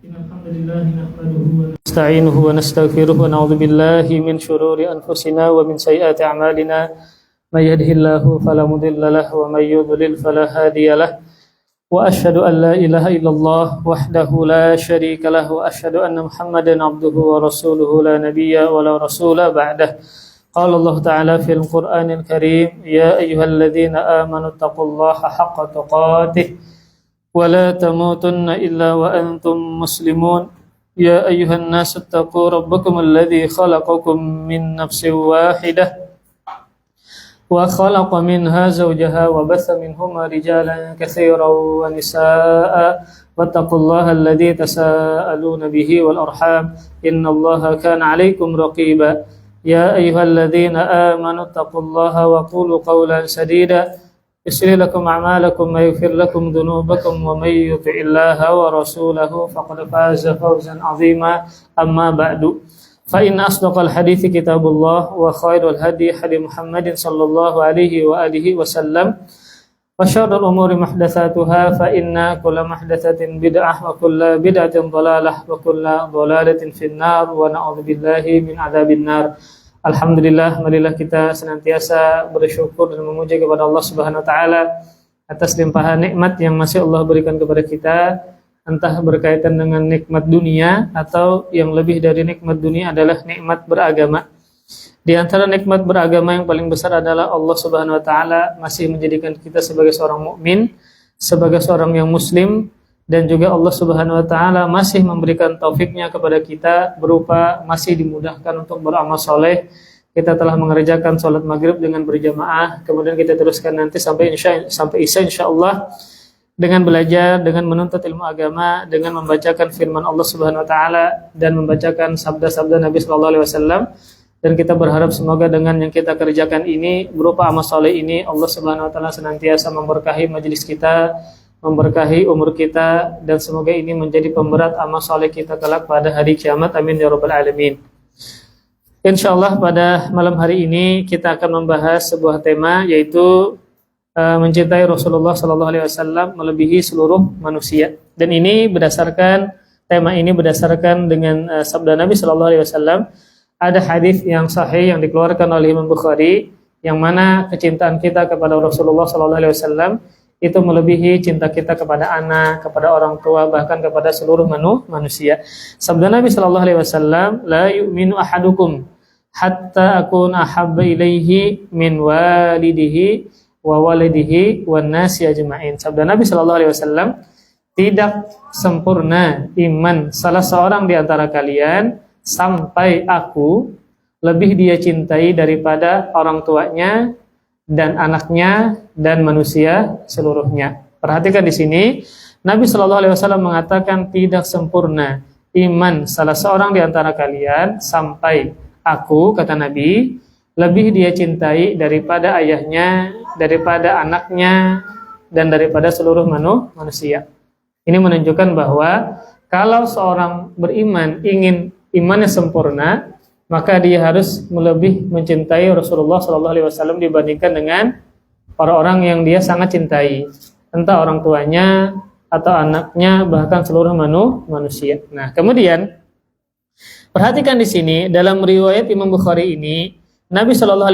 إن الحمد لله نحمده ونستعينه ونستغفره ونعوذ بالله من شرور أنفسنا ومن سيئات أعمالنا من يهده الله فلا مضل له ومن يضلل فلا هادي له وأشهد أن لا إله إلا الله وحده لا شريك له وأشهد أن محمدا عبده ورسوله لا نبي ولا رسول بعده قال الله تعالى في القرآن الكريم يا أيها الذين آمنوا اتقوا الله حق تقاته ولا تموتن إلا وأنتم مسلمون يا أيها الناس اتقوا ربكم الذي خلقكم من نفس واحدة وخلق منها زوجها وبث منهما رجالا كثيرا ونساء واتقوا الله الذي تساءلون به والأرحام إن الله كان عليكم رقيبا يا أيها الذين آمنوا اتقوا الله وقولوا قولا سديدا يصلح لكم أعمالكم ويغفر لكم ذنوبكم ومن يطع الله ورسوله فقد فاز فوزا عظيما أما بعد فإن أصدق الحديث كتاب الله وخير الهدي هدي محمد صلى الله عليه وآله وسلم وشر الأمور محدثاتها فإن كل محدثة بدعة وكل بدعة ضلالة وكل ضلالة في النار ونعوذ بالله من عذاب النار. Alhamdulillah, marilah kita senantiasa bersyukur dan memuji kepada Allah Subhanahu wa taala atas limpahan nikmat yang masih Allah berikan kepada kita, entah berkaitan dengan nikmat dunia atau yang lebih dari nikmat dunia adalah nikmat beragama. Di antara nikmat beragama yang paling besar adalah Allah Subhanahu wa taala masih menjadikan kita sebagai seorang mukmin, sebagai seorang yang muslim, dan juga Allah Subhanahu wa taala masih memberikan taufiknya kepada kita berupa masih dimudahkan untuk beramal soleh. Kita telah mengerjakan sholat maghrib dengan berjamaah, kemudian kita teruskan nanti sampai isya insyaallah dengan belajar, dengan menuntut ilmu agama, dengan membacakan firman Allah Subhanahu wa taala dan membacakan sabda-sabda Nabi sallallahu alaihi wasallam. Dan kita berharap semoga dengan yang kita kerjakan ini berupa amal soleh ini Allah Subhanahu wa taala senantiasa memberkahi majelis kita, memberkahi umur kita, dan semoga ini menjadi pemberat amal soleh kita kelak pada hari kiamat. Amin ya rabbal alamin. Insyaallah pada malam hari ini kita akan membahas sebuah tema, yaitu mencintai Rasulullah sallallahu alaihi wasallam melebihi seluruh manusia. Dan ini tema ini berdasarkan dengan sabda Nabi sallallahu alaihi wasallam. Ada hadis yang sahih yang dikeluarkan oleh Imam Bukhari, yang mana kecintaan kita kepada Rasulullah sallallahu alaihi wasallam itu melebihi cinta kita kepada anak, kepada orang tua, bahkan kepada seluruh manusia. Sabda Nabi sallallahu alaihi wasallam, la yu'minu ahadukum hatta akuna ahabba ilaihi min walidihi wa walidihi wan nasi ajma'in. Sabda Nabi sallallahu alaihi wasallam, tidak sempurna iman salah seorang di antara kalian sampai aku lebih dia cintai daripada orang tuanya dan anaknya dan manusia seluruhnya. Perhatikan di sini, Nabi Shallallahu Alaihi Wasallam mengatakan tidak sempurna iman salah seorang di antara kalian sampai aku, kata Nabi, lebih dia cintai daripada ayahnya, daripada anaknya, dan daripada seluruh manusia. Ini menunjukkan bahwa kalau seorang beriman ingin imannya sempurna, maka dia harus lebih mencintai Rasulullah SAW dibandingkan dengan orang-orang yang dia sangat cintai, entah orang tuanya atau anaknya, bahkan seluruh manusia. Nah, kemudian perhatikan di sini dalam riwayat Imam Bukhari ini, Nabi SAW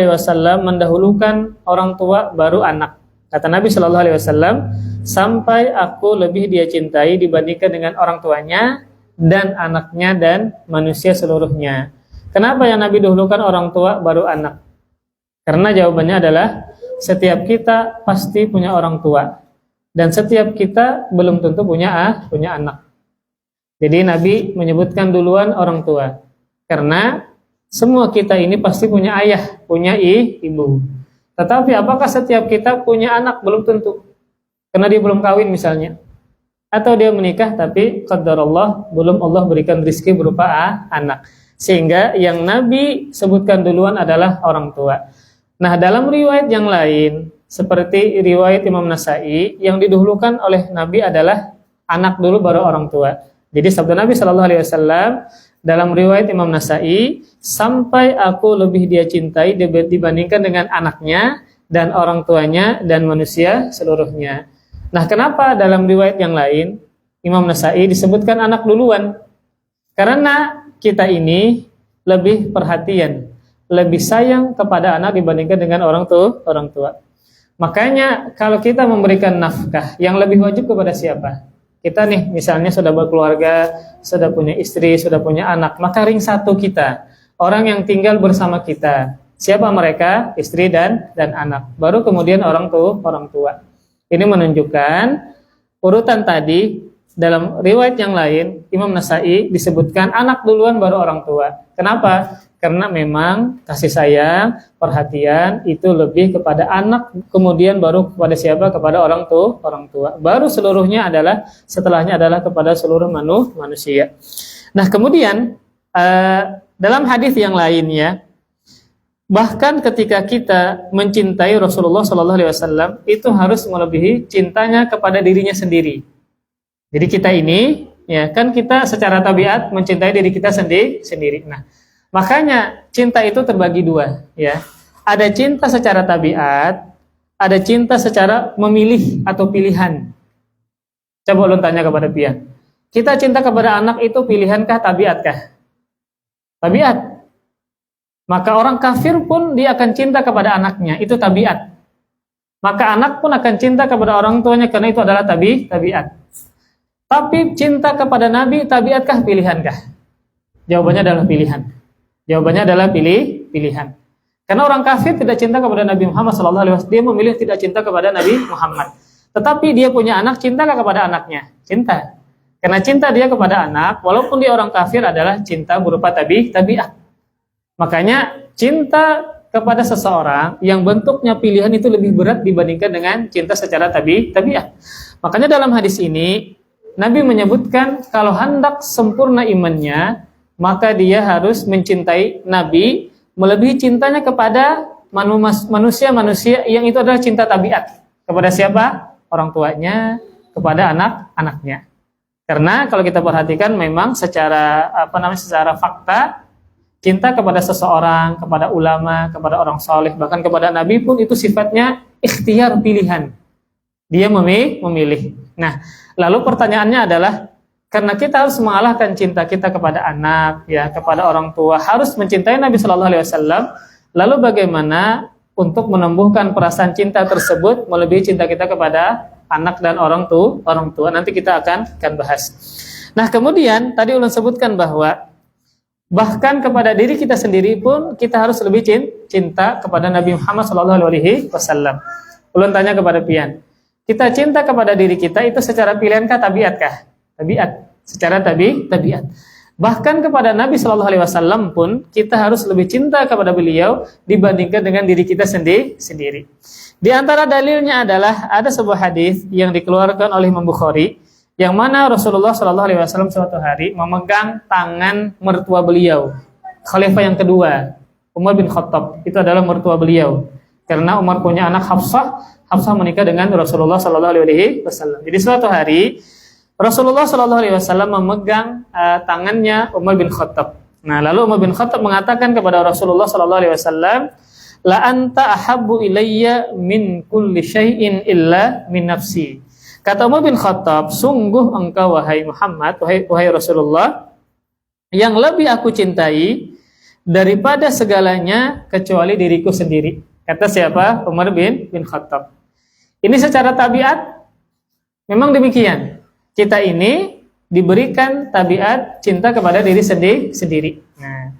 mendahulukan orang tua baru anak. Kata Nabi SAW, sampai aku lebih dia cintai dibandingkan dengan orang tuanya dan anaknya dan manusia seluruhnya. Kenapa yang Nabi dahulukan orang tua baru anak? Karena jawabannya adalah setiap kita pasti punya orang tua, dan setiap kita belum tentu punya anak. Jadi Nabi menyebutkan duluan orang tua, karena semua kita ini pasti punya ayah, punya ibu. Tetapi apakah setiap kita punya anak? Belum tentu, karena dia belum kawin misalnya, atau dia menikah tapi qadarullah belum Allah berikan rezeki berupa anak. Sehingga yang Nabi sebutkan duluan adalah orang tua. Nah, dalam riwayat yang lain, seperti riwayat Imam Nasai, yang didahulukan oleh Nabi adalah anak dulu baru orang tua. Jadi sabda Nabi sallallahu alaihi wasallam dalam riwayat Imam Nasai, sampai aku lebih dia cintai dibandingkan dengan anaknya dan orang tuanya dan manusia seluruhnya. Nah, kenapa dalam riwayat yang lain Imam Nasa'i disebutkan anak duluan. Karena kita ini lebih perhatian, lebih sayang kepada anak dibandingkan dengan orang tua. Makanya kalau kita memberikan nafkah, yang lebih wajib kepada siapa? Kita nih misalnya sudah berkeluarga, sudah punya istri, sudah punya anak, maka ring satu kita, orang yang tinggal bersama kita. Siapa mereka? Istri dan anak. Baru kemudian orang tua. Ini menunjukkan urutan tadi. Dalam riwayat yang lain, Imam Nasa'i disebutkan anak duluan baru orang tua. Kenapa? Karena memang kasih sayang, perhatian itu lebih kepada anak, kemudian baru kepada siapa? Kepada orang tua. Baru setelahnya adalah kepada seluruh manusia. Nah, kemudian dalam hadis yang lainnya, bahkan ketika kita mencintai Rasulullah SAW, itu harus melebihi cintanya kepada dirinya sendiri. Jadi kita ini, ya kan kita secara tabiat mencintai diri kita sendiri. Nah, makanya cinta itu terbagi dua, ya. Ada cinta secara tabiat, ada cinta secara memilih atau pilihan. Coba ulun tanya kepada Pian. Kita cinta kepada anak itu pilihankah, tabiatkah? Tabiat. Maka orang kafir pun dia akan cinta kepada anaknya, itu tabiat. Maka anak pun akan cinta kepada orang tuanya karena itu adalah tabiat. Tapi cinta kepada Nabi, tabiatkah, pilihankah? Jawabannya adalah pilihan. Jawabannya adalah pilihan. Karena orang kafir tidak cinta kepada Nabi Muhammad SAW, dia memilih tidak cinta kepada Nabi Muhammad. Tetapi dia punya anak, cintakah kepada anaknya? Cinta. Karena cinta dia kepada anak, walaupun dia orang kafir, adalah cinta berupa tabiat. Makanya cinta kepada seseorang yang bentuknya pilihan itu lebih berat dibandingkan dengan cinta secara tabiat. Makanya dalam hadis ini Nabi menyebutkan kalau hendak sempurna imannya, maka dia harus mencintai Nabi melebihi cintanya kepada manusia-manusia yang itu adalah cinta tabiat. Kepada siapa? Orang tuanya, kepada anak-anaknya. Karena kalau kita perhatikan memang secara fakta, cinta kepada seseorang, kepada ulama, kepada orang saleh, bahkan kepada Nabi pun itu sifatnya ikhtiar, pilihan. Dia memilih. Nah, lalu pertanyaannya adalah, karena kita harus mengalahkan cinta kita kepada anak, ya, kepada orang tua, harus mencintai Nabi Shallallahu Alaihi Wasallam. Lalu bagaimana untuk menumbuhkan perasaan cinta tersebut melebihi cinta kita kepada anak dan orang tua? Nanti kita akan bahas. Nah, kemudian tadi ulun sebutkan bahwa bahkan kepada diri kita sendiri pun kita harus lebih cinta kepada Nabi Muhammad Shallallahu Alaihi Wasallam. Ulun tanya kepada Pian. Kita cinta kepada diri kita itu secara pilihankah, tabiatkah? Tabiat. Secara tabiat. Bahkan kepada Nabi Shallallahu Alaihi Wasallam pun kita harus lebih cinta kepada beliau dibandingkan dengan diri kita sendiri. Di antara dalilnya adalah ada sebuah hadis yang dikeluarkan oleh Imam Bukhari, yang mana Rasulullah Shallallahu Alaihi Wasallam suatu hari memegang tangan mertua beliau, khalifah yang kedua, Umar bin Khattab. Itu adalah mertua beliau. Karena Umar punya anak Hafsah menikah dengan Rasulullah Sallallahu Alaihi Wasallam. Jadi suatu hari Rasulullah Sallallahu Alaihi Wasallam memegang tangannya Umar bin Khattab. Nah, lalu Umar bin Khattab mengatakan kepada Rasulullah Sallallahu Alaihi Wasallam, la anta ahabbu ilayya min kulli syai'in illa min nafsi. Kata Umar bin Khattab, sungguh engkau wahai Muhammad, wahai Rasulullah, yang lebih aku cintai daripada segalanya kecuali diriku sendiri. Kata siapa? Umar bin Khattab. Ini secara tabiat memang demikian. Kita ini diberikan tabiat cinta kepada diri sendiri. Nah,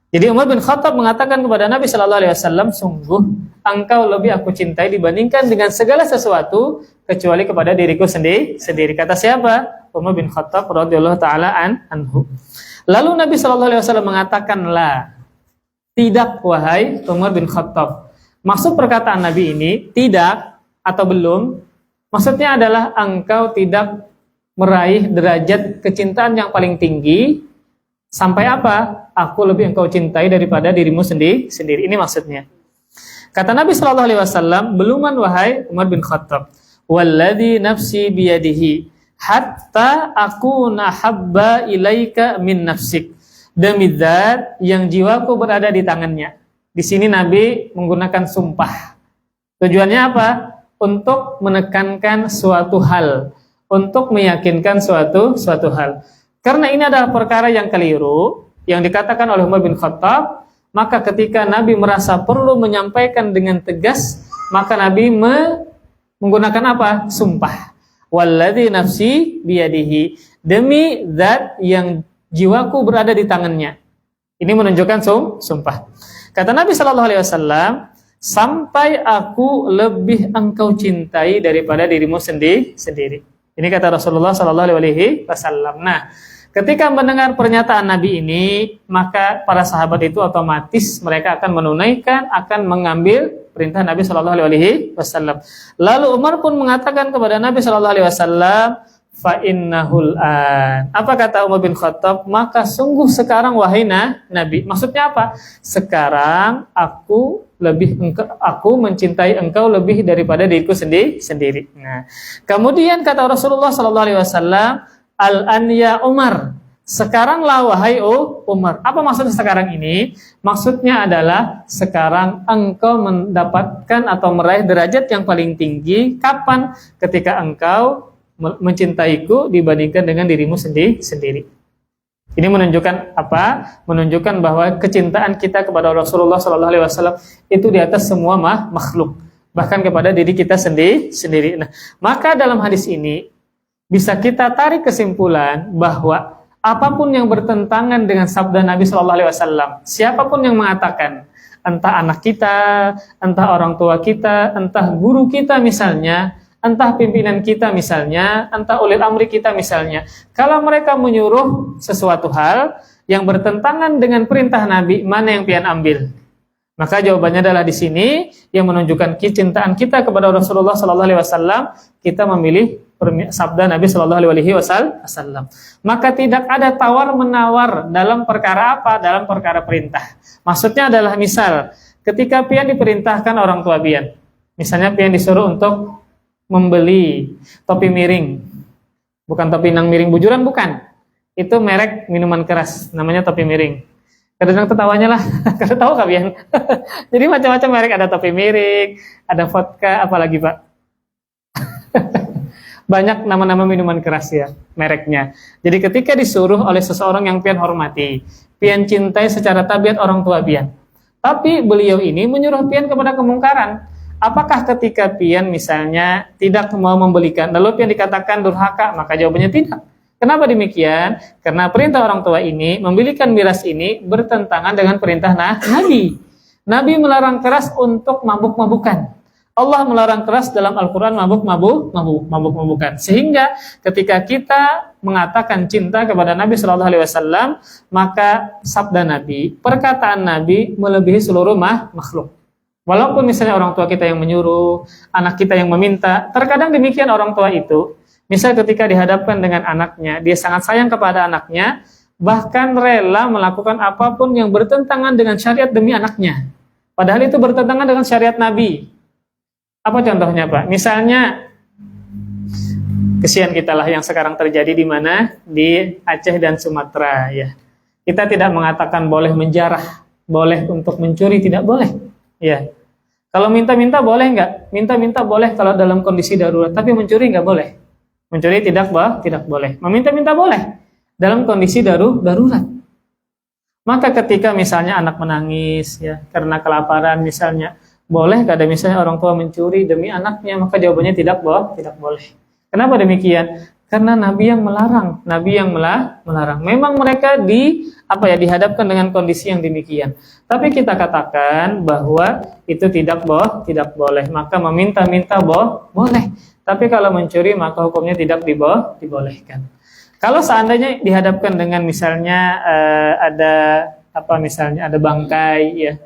jadi Umar bin Khattab mengatakan kepada Nabi Shallallahu Alaihi Wasallam, sungguh engkau lebih aku cintai dibandingkan dengan segala sesuatu kecuali kepada diriku sendiri. Kata siapa? Umar bin Khattab radhiyallahu taala anhu. Lalu Nabi Shallallahu Alaihi Wasallam mengatakan, la, tidak wahai Umar bin Khattab. Maksud perkataan Nabi ini tidak atau belum, maksudnya adalah engkau tidak meraih derajat kecintaan yang paling tinggi sampai apa? Aku lebih engkau cintai daripada dirimu sendiri. Ini maksudnya. Kata Nabi Shallallahu Alaihi Wasallam, beluman wahai Umar bin Khattab, walladzi nafsi biyadihi hatta aku nahabba ilaika min nafsik. Demi zat yang jiwaku berada di tangannya. Di sini Nabi menggunakan sumpah. Tujuannya apa? Untuk menekankan suatu hal, untuk meyakinkan suatu hal. Karena ini adalah perkara yang keliru yang dikatakan oleh Umar bin Khattab, maka ketika Nabi merasa perlu menyampaikan dengan tegas, maka Nabi menggunakan apa? Sumpah. Walladzi nafsi biyadihi, demi zat yang jiwaku berada di tangannya. Ini menunjukkan sumpah. Kata Nabi sallallahu alaihi wasallam, sampai aku lebih engkau cintai daripada dirimu sendiri. Ini kata Rasulullah sallallahu alaihi wasallam. Nah, ketika mendengar pernyataan Nabi ini, maka para sahabat itu otomatis mereka akan menunaikan, akan mengambil perintah Nabi sallallahu alaihi wasallam. Lalu Umar pun mengatakan kepada Nabi sallallahu alaihi wasallam, fa innahul an. Apa kata Umar bin Khattab? Maka sungguh sekarang wahai Nabi. Maksudnya apa? Sekarang aku mencintai engkau lebih daripada diriku sendiri. Nah, kemudian kata Rasulullah sallallahu alaihi wasallam, al-an ya Umar. Sekaranglah wahai Umar. Apa maksudnya sekarang ini? Maksudnya adalah sekarang engkau mendapatkan atau meraih derajat yang paling tinggi. Kapan? Ketika engkau mencintaiku dibandingkan dengan dirimu sendiri. Ini menunjukkan apa? Menunjukkan bahwa kecintaan kita kepada Rasulullah SAW itu di atas semua makhluk, bahkan kepada diri kita sendiri. Nah, maka dalam hadis ini bisa kita tarik kesimpulan bahwa apapun yang bertentangan dengan sabda Nabi SAW, siapapun yang mengatakan, entah anak kita, entah orang tua kita, entah guru kita misalnya, entah pimpinan kita misalnya, entah ulil amri kita misalnya, kalau mereka menyuruh sesuatu hal yang bertentangan dengan perintah Nabi, mana yang pian ambil? Maka jawabannya adalah di sini yang menunjukkan kecintaan kita kepada Rasulullah SAW, kita memilih sabda Nabi SAW. Maka tidak ada tawar-menawar dalam perkara apa? Dalam perkara perintah. Maksudnya adalah misal, ketika pian diperintahkan orang tua pian, misalnya pian disuruh untuk membeli topi miring, bukan topi nang miring bujuran, bukan. Itu merek minuman keras, namanya topi miring. Kadang tertawanya lah, karena tahu kalian. Jadi macam-macam merek, ada topi miring, ada vodka, apalagi Pak. Banyak nama-nama minuman keras ya, mereknya. Jadi ketika disuruh oleh seseorang yang pian hormati, pian cintai secara tabiat orang tua pian, tapi beliau ini menyuruh pian kepada kemungkaran. Apakah ketika pian misalnya tidak mau membelikan, lalu pian dikatakan durhaka? Maka jawabannya tidak. Kenapa demikian? Karena perintah orang tua ini, membelikan miras ini bertentangan dengan perintah Nabi. Nabi melarang keras untuk mabuk-mabukan. Allah melarang keras dalam Al-Quran mabuk-mabukan. Sehingga ketika kita mengatakan cinta kepada Nabi SAW, maka sabda Nabi, perkataan Nabi melebihi seluruh makhluk. Walaupun misalnya orang tua kita yang menyuruh, anak kita yang meminta, terkadang demikian orang tua itu, misal ketika dihadapkan dengan anaknya, dia sangat sayang kepada anaknya, bahkan rela melakukan apapun yang bertentangan dengan syariat demi anaknya. Padahal itu bertentangan dengan syariat Nabi. Apa contohnya Pak? Misalnya, kesian kita lah yang sekarang terjadi di mana? Di Aceh dan Sumatera. Ya. Kita tidak mengatakan boleh menjarah, boleh untuk mencuri, tidak boleh. Ya, kalau minta-minta boleh nggak? Minta-minta boleh kalau dalam kondisi darurat, tapi mencuri nggak boleh. Mencuri tidak boleh. Meminta-minta boleh dalam kondisi darurat. Maka ketika misalnya anak menangis ya karena kelaparan misalnya, boleh nggak ada misalnya orang tua mencuri demi anaknya? Maka jawabannya tidak boleh. Kenapa demikian? Karena Nabi yang melarang, Memang mereka dihadapkan dengan kondisi yang demikian. Tapi kita katakan bahwa itu tidak boleh. Maka meminta-minta boleh. Tapi kalau mencuri maka hukumnya tidak dibolehkan. Kalau seandainya dihadapkan dengan misalnya ada bangkai ya.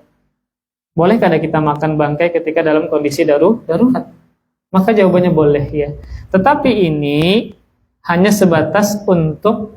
Bolehkah kita makan bangkai ketika dalam kondisi darurat? Maka jawabannya boleh ya. Tetapi ini hanya sebatas untuk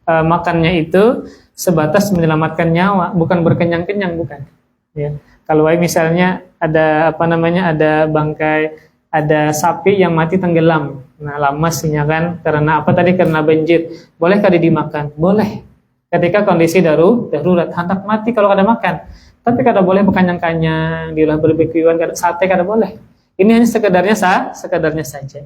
makannya itu sebatas menyelamatkan nyawa, bukan berkenyang-kenyang, bukan. Ya. Kalau misalnya ada ada bangkai, ada sapi yang mati tenggelam, nah lamasnya kan karena karena banjir, bolehkah dimakan? Boleh. Ketika kondisi darurat, hendak mati kalau ada makan. Tapi kada boleh berkanyang-kanyang, diolah barbekyuan, sate kada boleh. Ini hanya sekedarnya saja.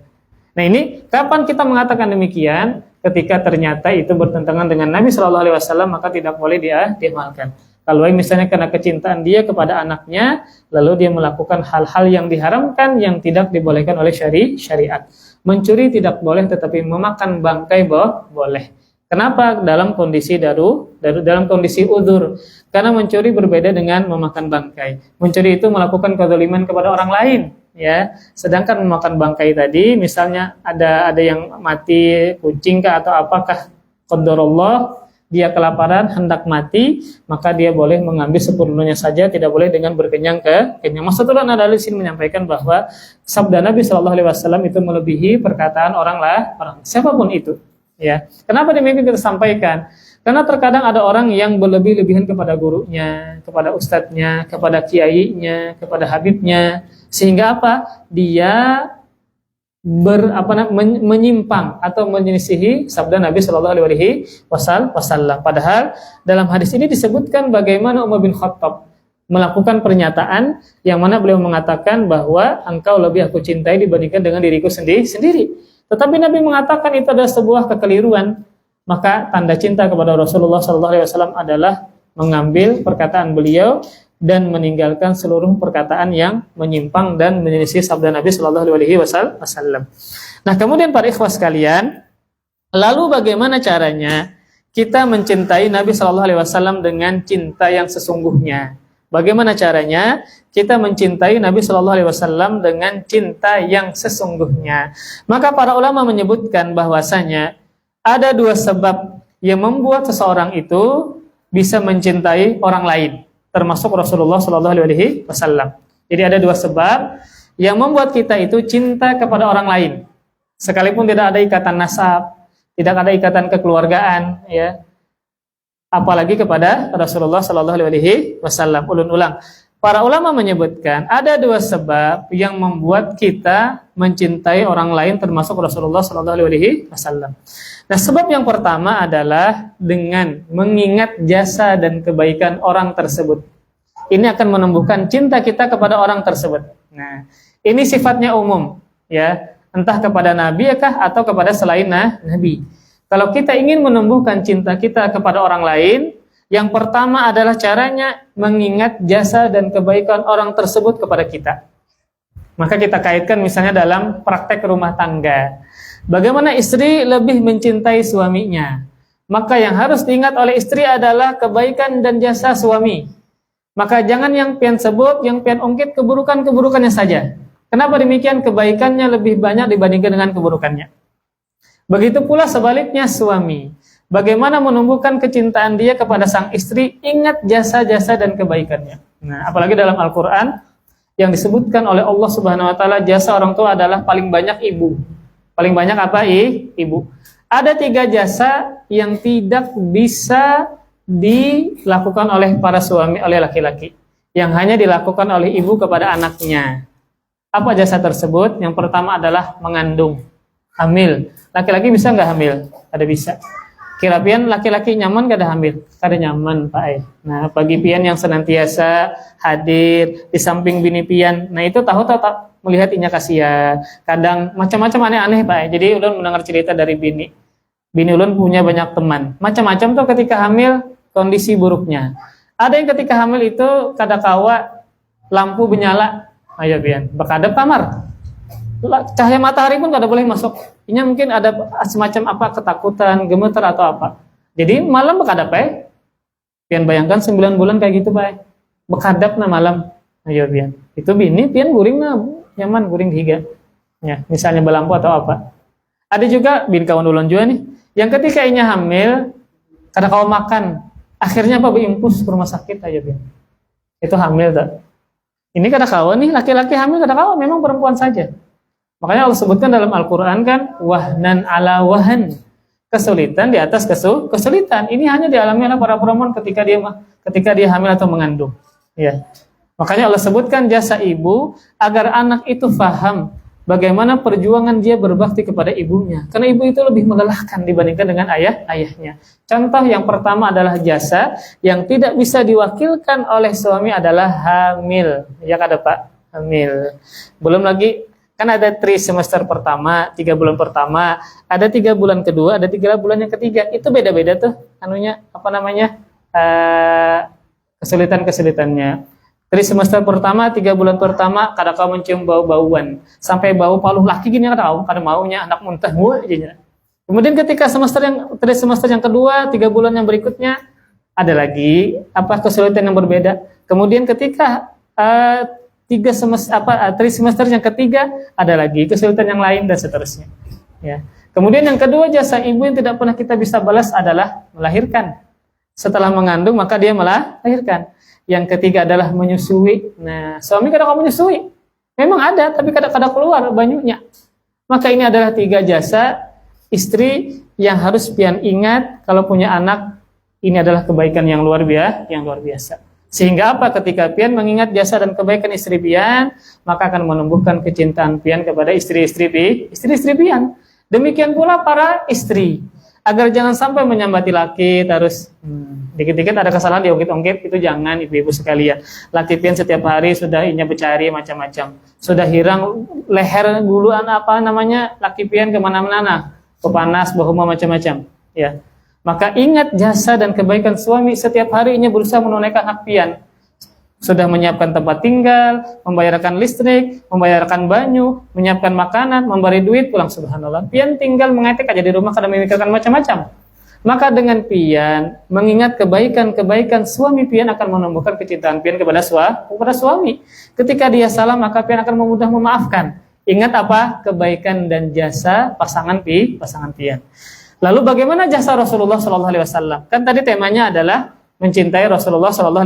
Nah ini kapan kita mengatakan demikian? Ketika ternyata itu bertentangan dengan Nabi Shallallahu Alaihi Wasallam, maka tidak boleh dia diamalkan. Kalau misalnya karena kecintaan dia kepada anaknya, lalu dia melakukan hal-hal yang diharamkan yang tidak dibolehkan oleh syariat. Mencuri tidak boleh, tetapi memakan bangkai boleh. Kenapa? Dalam kondisi dalam kondisi udzur. Karena mencuri berbeda dengan memakan bangkai. Mencuri itu melakukan kezaliman kepada orang lain, ya. Sedangkan memakan bangkai tadi, misalnya ada yang mati kucing kah atau apakah, qadarullah, dia kelaparan hendak mati, maka dia boleh mengambil sepenuhnya saja, tidak boleh dengan berkenyang kenyang. Maksudnya adalah di sini menyampaikan bahwa sabda Nabi Shallallahu Alaihi Wasallam itu melebihi perkataan orang siapapun itu. Ya, kenapa demikian kita sampaikan? Karena terkadang ada orang yang berlebih-lebihan kepada gurunya, kepada ustadznya, kepada kiainya, kepada habibnya, sehingga apa? Dia menyimpang atau menyelisihi sabda Nabi Shallallahu Alaihi Wasallam. Padahal dalam hadis ini disebutkan bagaimana Umar bin Khattab melakukan pernyataan yang mana beliau mengatakan bahwa engkau lebih aku cintai dibandingkan dengan diriku sendiri. Tetapi Nabi mengatakan itu adalah sebuah kekeliruan. Maka tanda cinta kepada Rasulullah SAW adalah mengambil perkataan beliau dan meninggalkan seluruh perkataan yang menyimpang dan menyelisih sabda Nabi Shallallahu Alaihi Wasallam. Nah, kemudian para ikhwas sekalian, lalu bagaimana caranya kita mencintai Nabi Shallallahu Alaihi Wasallam dengan cinta yang sesungguhnya? Bagaimana caranya kita mencintai Nabi Shallallahu Alaihi Wasallam dengan cinta yang sesungguhnya? Maka para ulama menyebutkan bahwasanya ada dua sebab yang membuat seseorang itu bisa mencintai orang lain, termasuk Rasulullah Shallallahu Alaihi Wasallam. Jadi ada dua sebab yang membuat kita itu cinta kepada orang lain, sekalipun tidak ada ikatan nasab, tidak ada ikatan kekeluargaan, ya. Apalagi kepada Rasulullah Shallallahu Alaihi Wasallam. Ulun-ulang, para ulama menyebutkan ada dua sebab yang membuat kita mencintai orang lain, termasuk Rasulullah Shallallahu Alaihi Wasallam. Nah, sebab yang pertama adalah dengan mengingat jasa dan kebaikan orang tersebut. Ini akan menumbuhkan cinta kita kepada orang tersebut. Nah, ini sifatnya umum, ya, entah kepada Nabi kah atau kepada selain Nabi. Kalau kita ingin menumbuhkan cinta kita kepada orang lain, yang pertama adalah caranya mengingat jasa dan kebaikan orang tersebut kepada kita. Maka kita kaitkan misalnya dalam praktek rumah tangga. Bagaimana istri lebih mencintai suaminya? Maka yang harus diingat oleh istri adalah kebaikan dan jasa suami. Maka jangan yang pian sebut, yang pian ungkit keburukannya saja. Kenapa demikian? Kebaikannya lebih banyak dibandingkan dengan keburukannya. Begitu pula sebaliknya suami. Bagaimana menumbuhkan kecintaan dia kepada sang istri, ingat jasa-jasa dan kebaikannya. Nah, apalagi dalam Al-Quran yang disebutkan oleh Allah Subhanahu Wa Taala, jasa orang tua adalah paling banyak ibu. Paling banyak apa? Ibu. Ada 3 jasa yang tidak bisa dilakukan oleh para suami, oleh laki-laki, yang hanya dilakukan oleh ibu kepada anaknya. Apa jasa tersebut? Yang pertama adalah mengandung, hamil. Laki-laki bisa nggak hamil? Ada bisa. Kira pian laki-laki nyaman gak ada hamil? Kada nyaman, Pak. Nah, bagi pian yang senantiasa hadir di samping bini pian, nah itu tahu melihat inya kasihan. Kadang macam-macam aneh-aneh, Pak. Jadi ulun mendengar cerita dari bini. Bini ulun punya banyak teman. Macam-macam tuh ketika hamil kondisi buruknya. Ada yang ketika hamil itu kada kawa lampu menyala, ayo pian, bekadap kamar. Cahaya matahari pun kada boleh masuk. Ini mungkin ada semacam apa, ketakutan, gemeter atau apa. Jadi malam bekadap, pian bayangkan 9 bulan kayak gitu, Pak. Bekadap na malam. Ayo pian. Itu bini pian guring na nyaman, guring higa. Ya, misalnya belampu atau apa. Ada juga bini kawan ulun juga nih, yang ketika inya hamil kada kawa makan. Akhirnya apa, berimpus ke rumah sakit aja pian. Itu hamil tak? Ini kada kawa nih, laki-laki hamil kada kawa, memang perempuan saja. Makanya Allah sebutkan dalam Al-Quran kan, wahnan ala wahan, kesulitan di atas kesulitan. Ini hanya dialami oleh para perempuan ketika dia hamil atau mengandung. Ya. Makanya Allah sebutkan jasa ibu agar anak itu faham bagaimana perjuangan dia berbakti kepada ibunya. Karena ibu itu lebih melelahkan dibandingkan dengan ayahnya. Contoh yang pertama adalah jasa yang tidak bisa diwakilkan oleh suami adalah hamil. Ya kada, Pak? Hamil. Belum lagi Kan ada semester pertama, 3 bulan pertama, ada 3 bulan kedua, ada 3 bulan yang ketiga. Itu beda-beda tuh anunya, apa namanya, kesulitan-kesulitannya. Dari semester pertama, 3 bulan pertama, kadang kau mencium bau-bauan, sampai bau paluh laki gini kadang maunya anak muntah aja. Kemudian ketika semester yang kedua, 3 bulan yang berikutnya, ada lagi kesulitan yang berbeda. Kemudian ketika semester yang ketiga, ada lagi kesulitan yang lain dan seterusnya. Ya. Kemudian yang kedua, jasa ibu yang tidak pernah kita bisa balas adalah melahirkan. Setelah mengandung maka dia melahirkan. Yang ketiga adalah menyusui. Nah, suami kadang-kadang menyusui. Memang ada, tapi kadang-kadang keluar banyunya. Maka ini adalah 3 jasa istri yang harus pian ingat kalau punya anak. Ini adalah kebaikan yang luar biasa. Sehingga ketika pian mengingat jasa dan kebaikan istri pian, maka akan menumbuhkan kecintaan pian kepada istri-istri pian. Demikian pula para istri, agar jangan sampai menyambati laki terus dikit-dikit ada kesalahan diungkit-ungkit, itu jangan ibu-ibu sekalian. Laki pian setiap hari sudah bercari macam-macam, sudah hirang leher guluan laki pian kemana-mana, kepanas, bahuma macam-macam, ya. Maka ingat jasa dan kebaikan suami, setiap hari berusaha menunaikan hak pian. Sudah menyiapkan tempat tinggal, membayarkan listrik, membayarkan banyu, menyiapkan makanan, memberi duit, pulang subhanallah. Pian tinggal mengetik aja di rumah karena memikirkan macam-macam. Maka dengan pian mengingat kebaikan-kebaikan suami, pian akan menumbuhkan kecintaan pian kepada suami. Ketika dia salah, maka pian akan mudah memaafkan. Ingat kebaikan dan jasa pasangan pian. Lalu bagaimana jasa Rasulullah SAW? Kan tadi temanya adalah mencintai Rasulullah SAW.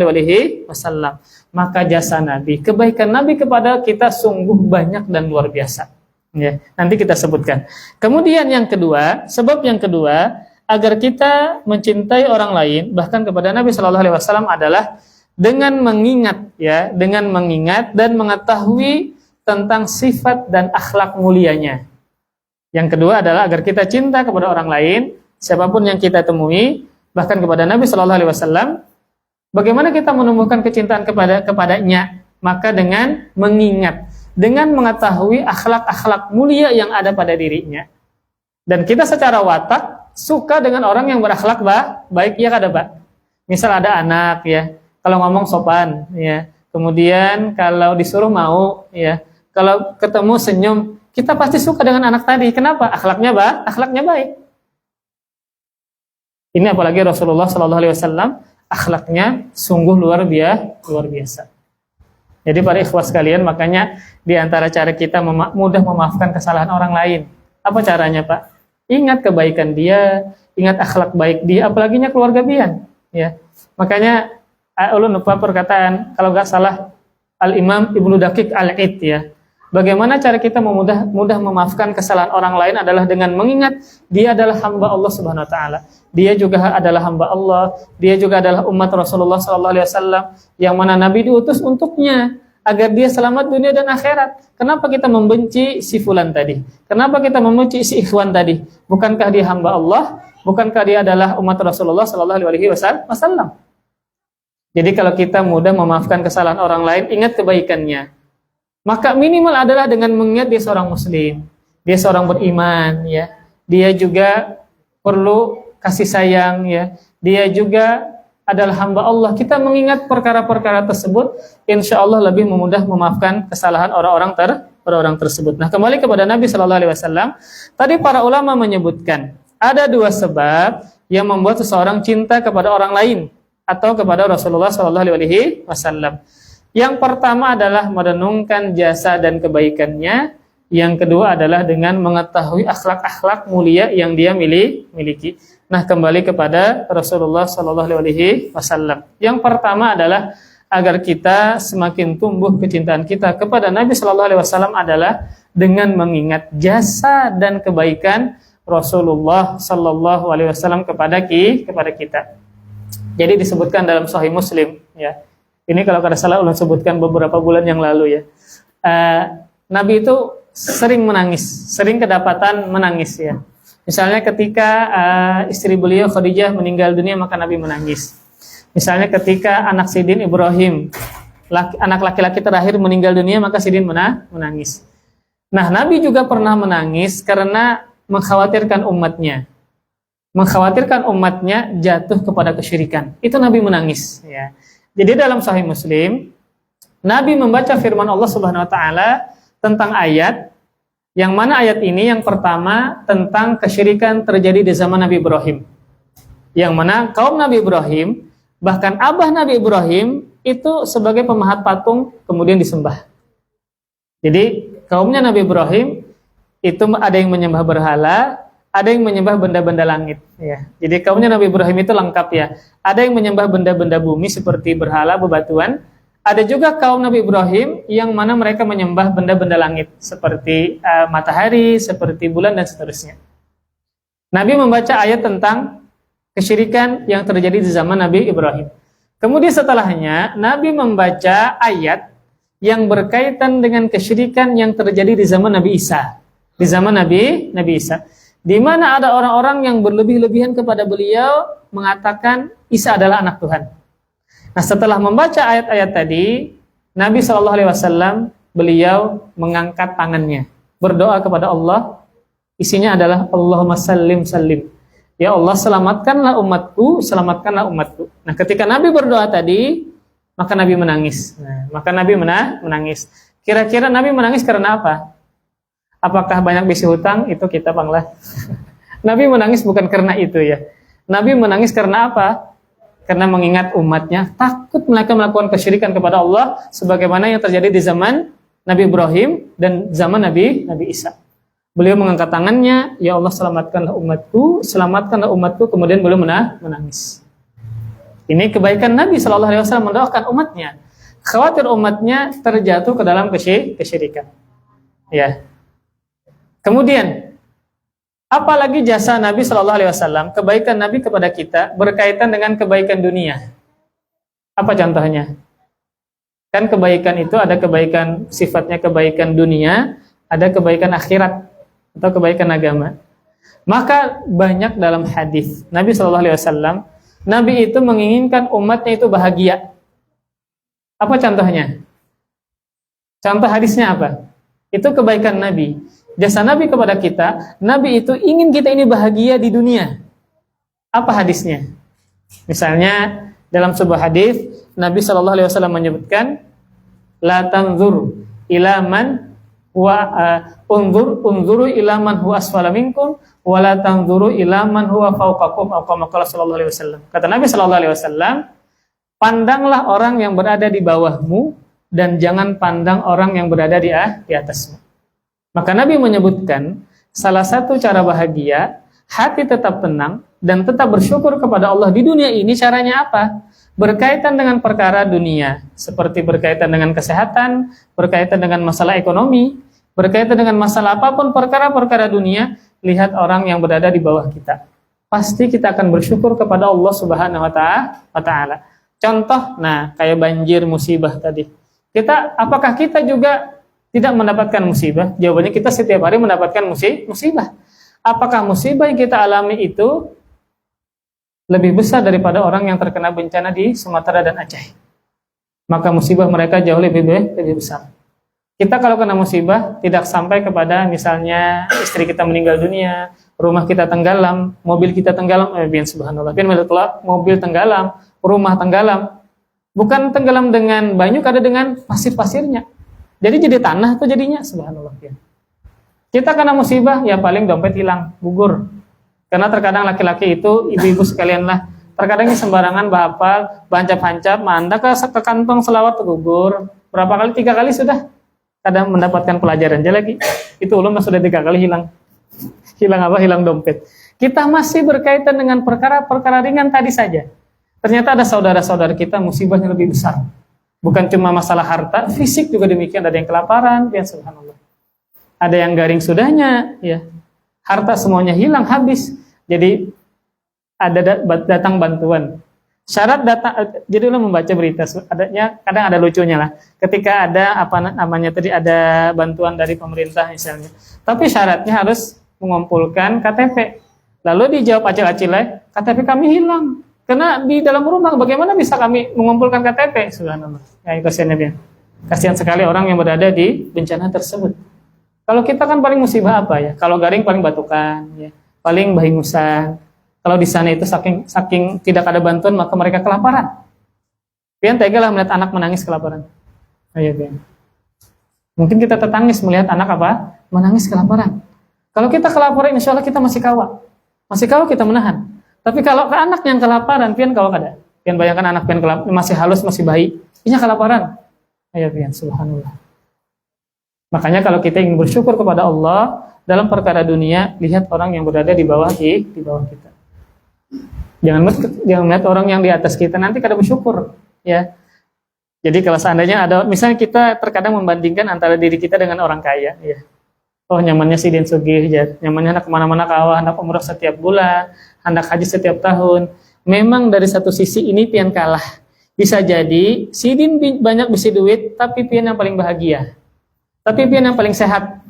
Maka jasa Nabi, kebaikan Nabi kepada kita sungguh banyak dan luar biasa. Ya, nanti kita sebutkan. Kemudian yang kedua, sebab yang kedua agar kita mencintai orang lain, bahkan kepada Nabi SAW adalah dengan mengingat, dan mengetahui tentang sifat dan akhlak mulianya. Yang kedua adalah agar kita cinta kepada orang lain, siapapun yang kita temui, bahkan kepada Nabi SAW. Bagaimana kita menumbuhkan kecintaan kepadanya? Maka dengan mengingat, dengan mengetahui akhlak-akhlak mulia yang ada pada dirinya. Dan kita secara watak suka dengan orang yang berakhlak baik, ya kada Pak? Misal ada anak, ya, kalau ngomong sopan, ya. Kemudian kalau disuruh mau, ya. Kalau ketemu senyum, kita pasti suka dengan anak tadi. Kenapa? Akhlaknya baik. Ini apalagi Rasulullah SAW, akhlaknya sungguh luar biasa. Jadi para ikhwas sekalian, makanya di antara cara kita mudah memaafkan kesalahan orang lain. Apa caranya, Pak? Ingat kebaikan dia, ingat akhlak baik dia, apalaginya keluarga pian. Ya, makanya ulun lupa perkataan, kalau nggak salah Al-Imam Ibnu Daqiq Al-Id, ya. Bagaimana cara kita mudah memaafkan kesalahan orang lain adalah dengan mengingat dia adalah hamba Allah Subhanahu wa taala. Dia juga adalah hamba Allah, dia juga adalah umat Rasulullah SAW yang mana Nabi diutus untuknya agar dia selamat dunia dan akhirat. Kenapa kita membenci si fulan tadi? Kenapa kita membenci si ikhwan tadi? Bukankah dia hamba Allah? Bukankah dia adalah umat Rasulullah SAW? Jadi kalau kita mudah memaafkan kesalahan orang lain, ingat kebaikannya. Maka minimal adalah dengan mengingat dia seorang muslim, dia seorang beriman, ya. Dia juga perlu kasih sayang, ya. Dia juga adalah hamba Allah. Kita mengingat perkara-perkara tersebut, insya Allah lebih memudah memaafkan kesalahan orang-orang tersebut. Nah, kembali kepada Nabi SAW. Tadi para ulama menyebutkan ada 2 sebab yang membuat seseorang cinta kepada orang lain atau kepada Rasulullah SAW. Yang pertama adalah merenungkan jasa dan kebaikannya. Yang kedua adalah dengan mengetahui akhlak-akhlak mulia yang dia miliki. Nah, kembali kepada Rasulullah SAW. Yang pertama adalah agar kita semakin tumbuh kecintaan kita kepada Nabi SAW adalah dengan mengingat jasa dan kebaikan Rasulullah SAW kepada kita. Jadi disebutkan dalam Sahih Muslim, ya. Ini kalau kada salah ulun sebutkan beberapa bulan yang lalu, ya. Nabi itu sering menangis, sering kedapatan menangis, ya. Misalnya ketika istri beliau Khadijah meninggal dunia, maka Nabi menangis. Misalnya ketika anak Sidin Ibrahim, anak laki-laki terakhir meninggal dunia, maka Sidin menangis. Nah, Nabi juga pernah menangis karena mengkhawatirkan umatnya. Mengkhawatirkan umatnya jatuh kepada kesyirikan. Itu Nabi menangis. Ya. Jadi dalam Sahih Muslim, Nabi membaca firman Allah Subhanahu Wa Taala tentang ayat, yang mana ayat ini yang pertama tentang kesyirikan terjadi di zaman Nabi Ibrahim. Yang mana kaum Nabi Ibrahim, bahkan abah Nabi Ibrahim itu sebagai pemahat patung kemudian disembah. Jadi kaumnya Nabi Ibrahim itu ada yang menyembah berhala, ada yang menyembah benda-benda langit. Ya. Jadi kaumnya Nabi Ibrahim itu lengkap ya. Ada yang menyembah benda-benda bumi seperti berhala, bebatuan. Ada juga kaum Nabi Ibrahim yang mana mereka menyembah benda-benda langit seperti matahari, seperti bulan dan seterusnya. Nabi membaca ayat tentang kesyirikan yang terjadi di zaman Nabi Ibrahim. Kemudian setelahnya Nabi membaca ayat yang berkaitan dengan kesyirikan yang terjadi di zaman Nabi Isa. Di zaman Nabi Isa, di mana ada orang-orang yang berlebih-lebihan kepada beliau mengatakan Isa adalah anak Tuhan. Nah, setelah membaca ayat-ayat tadi, Nabi SAW beliau mengangkat tangannya, berdoa kepada Allah. Isinya adalah Allahumma sallim sallim. Ya Allah, selamatkanlah umatku, selamatkanlah umatku. Nah, ketika Nabi berdoa tadi, maka Nabi menangis. Nah, maka Nabi menangis. Kira-kira Nabi menangis karena apa? Apakah banyak bisi hutang? Itu kita banglah. Nabi menangis bukan karena itu ya. Nabi menangis karena apa? Karena mengingat umatnya takut mereka melakukan kesyirikan kepada Allah sebagaimana yang terjadi di zaman Nabi Ibrahim dan zaman Nabi Isa. Beliau mengangkat tangannya, ya Allah selamatkanlah umatku, kemudian beliau menangis. Ini kebaikan Nabi SAW mendoakan umatnya. Khawatir umatnya terjatuh ke dalam kesyirikan. Ya. Kemudian, apalagi jasa Nabi SAW, kebaikan Nabi kepada kita berkaitan dengan kebaikan dunia. Apa contohnya? Kan kebaikan itu ada kebaikan sifatnya kebaikan dunia, ada kebaikan akhirat atau kebaikan agama. Maka banyak dalam hadis Nabi SAW, Nabi itu menginginkan umatnya itu bahagia. Apa contohnya? Contoh hadisnya apa? Itu kebaikan Nabi. Jasa Nabi kepada kita, Nabi itu ingin kita ini bahagia di dunia. Apa hadisnya? Misalnya dalam sebuah hadis Nabi SAW menyebutkan, la tanzur ila man wa unzuru ila man huwa asfala minkum wa la tanzuru ila man huwa fawqakum atau kama qala sallallahu alaihi wasallam. Kata Nabi SAW, pandanglah orang yang berada di bawahmu dan jangan pandang orang yang berada di atasmu. Maka Nabi menyebutkan salah satu cara bahagia, hati tetap tenang dan tetap bersyukur kepada Allah di dunia ini. Caranya apa? Berkaitan dengan perkara dunia, seperti berkaitan dengan kesehatan, berkaitan dengan masalah ekonomi, berkaitan dengan masalah apapun perkara-perkara dunia, lihat orang yang berada di bawah kita. Pasti kita akan bersyukur kepada Allah Subhanahu wa taala. Contoh, nah kayak banjir, musibah tadi. Apakah kita juga tidak mendapatkan musibah? Jawabannya kita setiap hari mendapatkan musibah. Apakah musibah yang kita alami itu lebih besar daripada orang yang terkena bencana di Sumatera dan Aceh? Maka musibah mereka jauh lebih besar. Kita kalau kena musibah tidak sampai kepada misalnya istri kita meninggal dunia, rumah kita tenggelam, mobil kita tenggelam, subhanallah, mobil tenggelam, rumah tenggelam. Bukan tenggelam dengan banyu, ada dengan pasir-pasirnya. Jadi tanah tuh jadinya, subhanallah ya. Kita kena musibah, ya paling dompet hilang, gugur. Karena terkadang laki-laki itu, ibu-ibu sekalian lah, terkadang sembarangan bahapal, bancap-hancap, manda ke kantong selawat gugur. Berapa kali? 3 kali sudah. Kadang mendapatkan pelajaran aja lagi. Itu ulama sudah 3 kali hilang. Hilang apa? Hilang dompet. Kita masih berkaitan dengan perkara-perkara ringan tadi saja. Ternyata ada saudara-saudara kita musibahnya lebih besar. Bukan cuma masalah harta, fisik juga demikian. Ada yang kelaparan, ya subhanallah. Ada yang garing sudahnya, ya. Harta semuanya hilang, habis. Jadi ada datang bantuan. Syarat datang, jadi lo membaca berita, kadang ada lucunya lah. Ketika ada ada bantuan dari pemerintah misalnya. Tapi syaratnya harus mengumpulkan KTP. Lalu dijawab acil-acilnya, KTP kami hilang. Karena di dalam rumah, bagaimana bisa kami mengumpulkan KTP? Subhanallah. Ya, kasihan sekali orang yang berada di bencana tersebut. Kalau kita kan paling musibah apa ya? Kalau garing paling batukan, ya. Paling bahingusan. Kalau di sana itu saking tidak ada bantuan, maka mereka kelaparan. Pian tega lah melihat anak menangis kelaparan. Ayo Pian. Mungkin kita tertangis melihat anak apa? Menangis kelaparan. Kalau kita kelaparan, insya Allah kita masih kawat. Masih kawat kita menahan. Tapi kalau ke anak yang kelaparan, Pian kawat ada. Pian bayangkan anak Pian masih halus, masih bayi. Ini kelaparan. Ayo Pian, subhanallah. Makanya kalau kita ingin bersyukur kepada Allah dalam perkara dunia, lihat orang yang berada di bawah kita. Jangan melihat orang yang di atas kita, nanti kada bersyukur, ya. Jadi kalau seandainya ada, misalnya kita terkadang membandingkan antara diri kita dengan orang kaya, ya. Oh nyamannya si Den Sugih, ya. Nyamannya hendak kemana-mana kawah, hendak umroh setiap bulan, hendak haji setiap tahun. Memang dari satu sisi ini pian kalah. Bisa jadi si Din banyak bisi duit, tapi pian yang paling bahagia. Tapi pian yang paling sehat.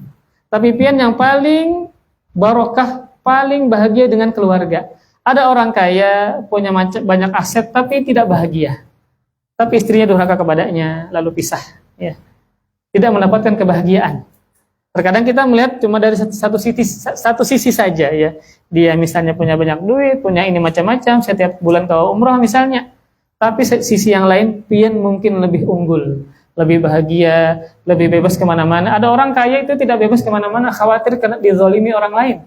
Tapi pian yang paling barokah, paling bahagia dengan keluarga. Ada orang kaya, punya banyak aset, tapi tidak bahagia. Tapi istrinya durhaka kepadanya, lalu pisah. Ya. Tidak mendapatkan kebahagiaan. Terkadang kita melihat cuma dari satu sisi saja. Ya. Dia misalnya punya banyak duit, punya ini macam-macam, setiap bulan ke umroh misalnya. Tapi sisi yang lain, pian mungkin lebih unggul. Lebih bahagia, lebih bebas kemana-mana. Ada orang kaya itu tidak bebas kemana-mana, khawatir kena dizolimi orang lain,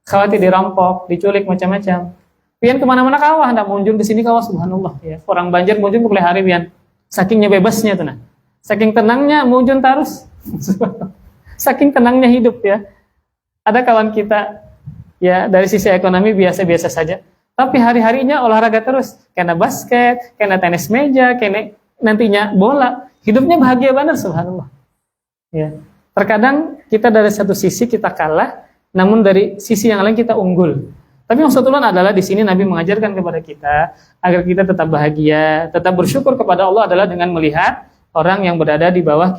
khawatir dirampok, diculik macam-macam. Pian kemana-mana kawah, hendak munjung ke sini kawah, subhanallah. Ya. Orang Banjar munjung ke Pelihari pian, sakingnya bebasnya tuh nah, saking tenangnya munjung terus, saking tenangnya hidup ya. Ada kawan kita, ya dari sisi ekonomi biasa-biasa saja, tapi hari-harinya olahraga terus, kena basket, kena tenis meja, kena nantinya bola. Hidupnya bahagia banget, subhanallah. Ya. Terkadang kita dari satu sisi kita kalah, namun dari sisi yang lain kita unggul. Tapi maksud ulun adalah di sini Nabi mengajarkan kepada kita agar kita tetap bahagia, tetap bersyukur kepada Allah adalah dengan melihat orang yang berada di bawah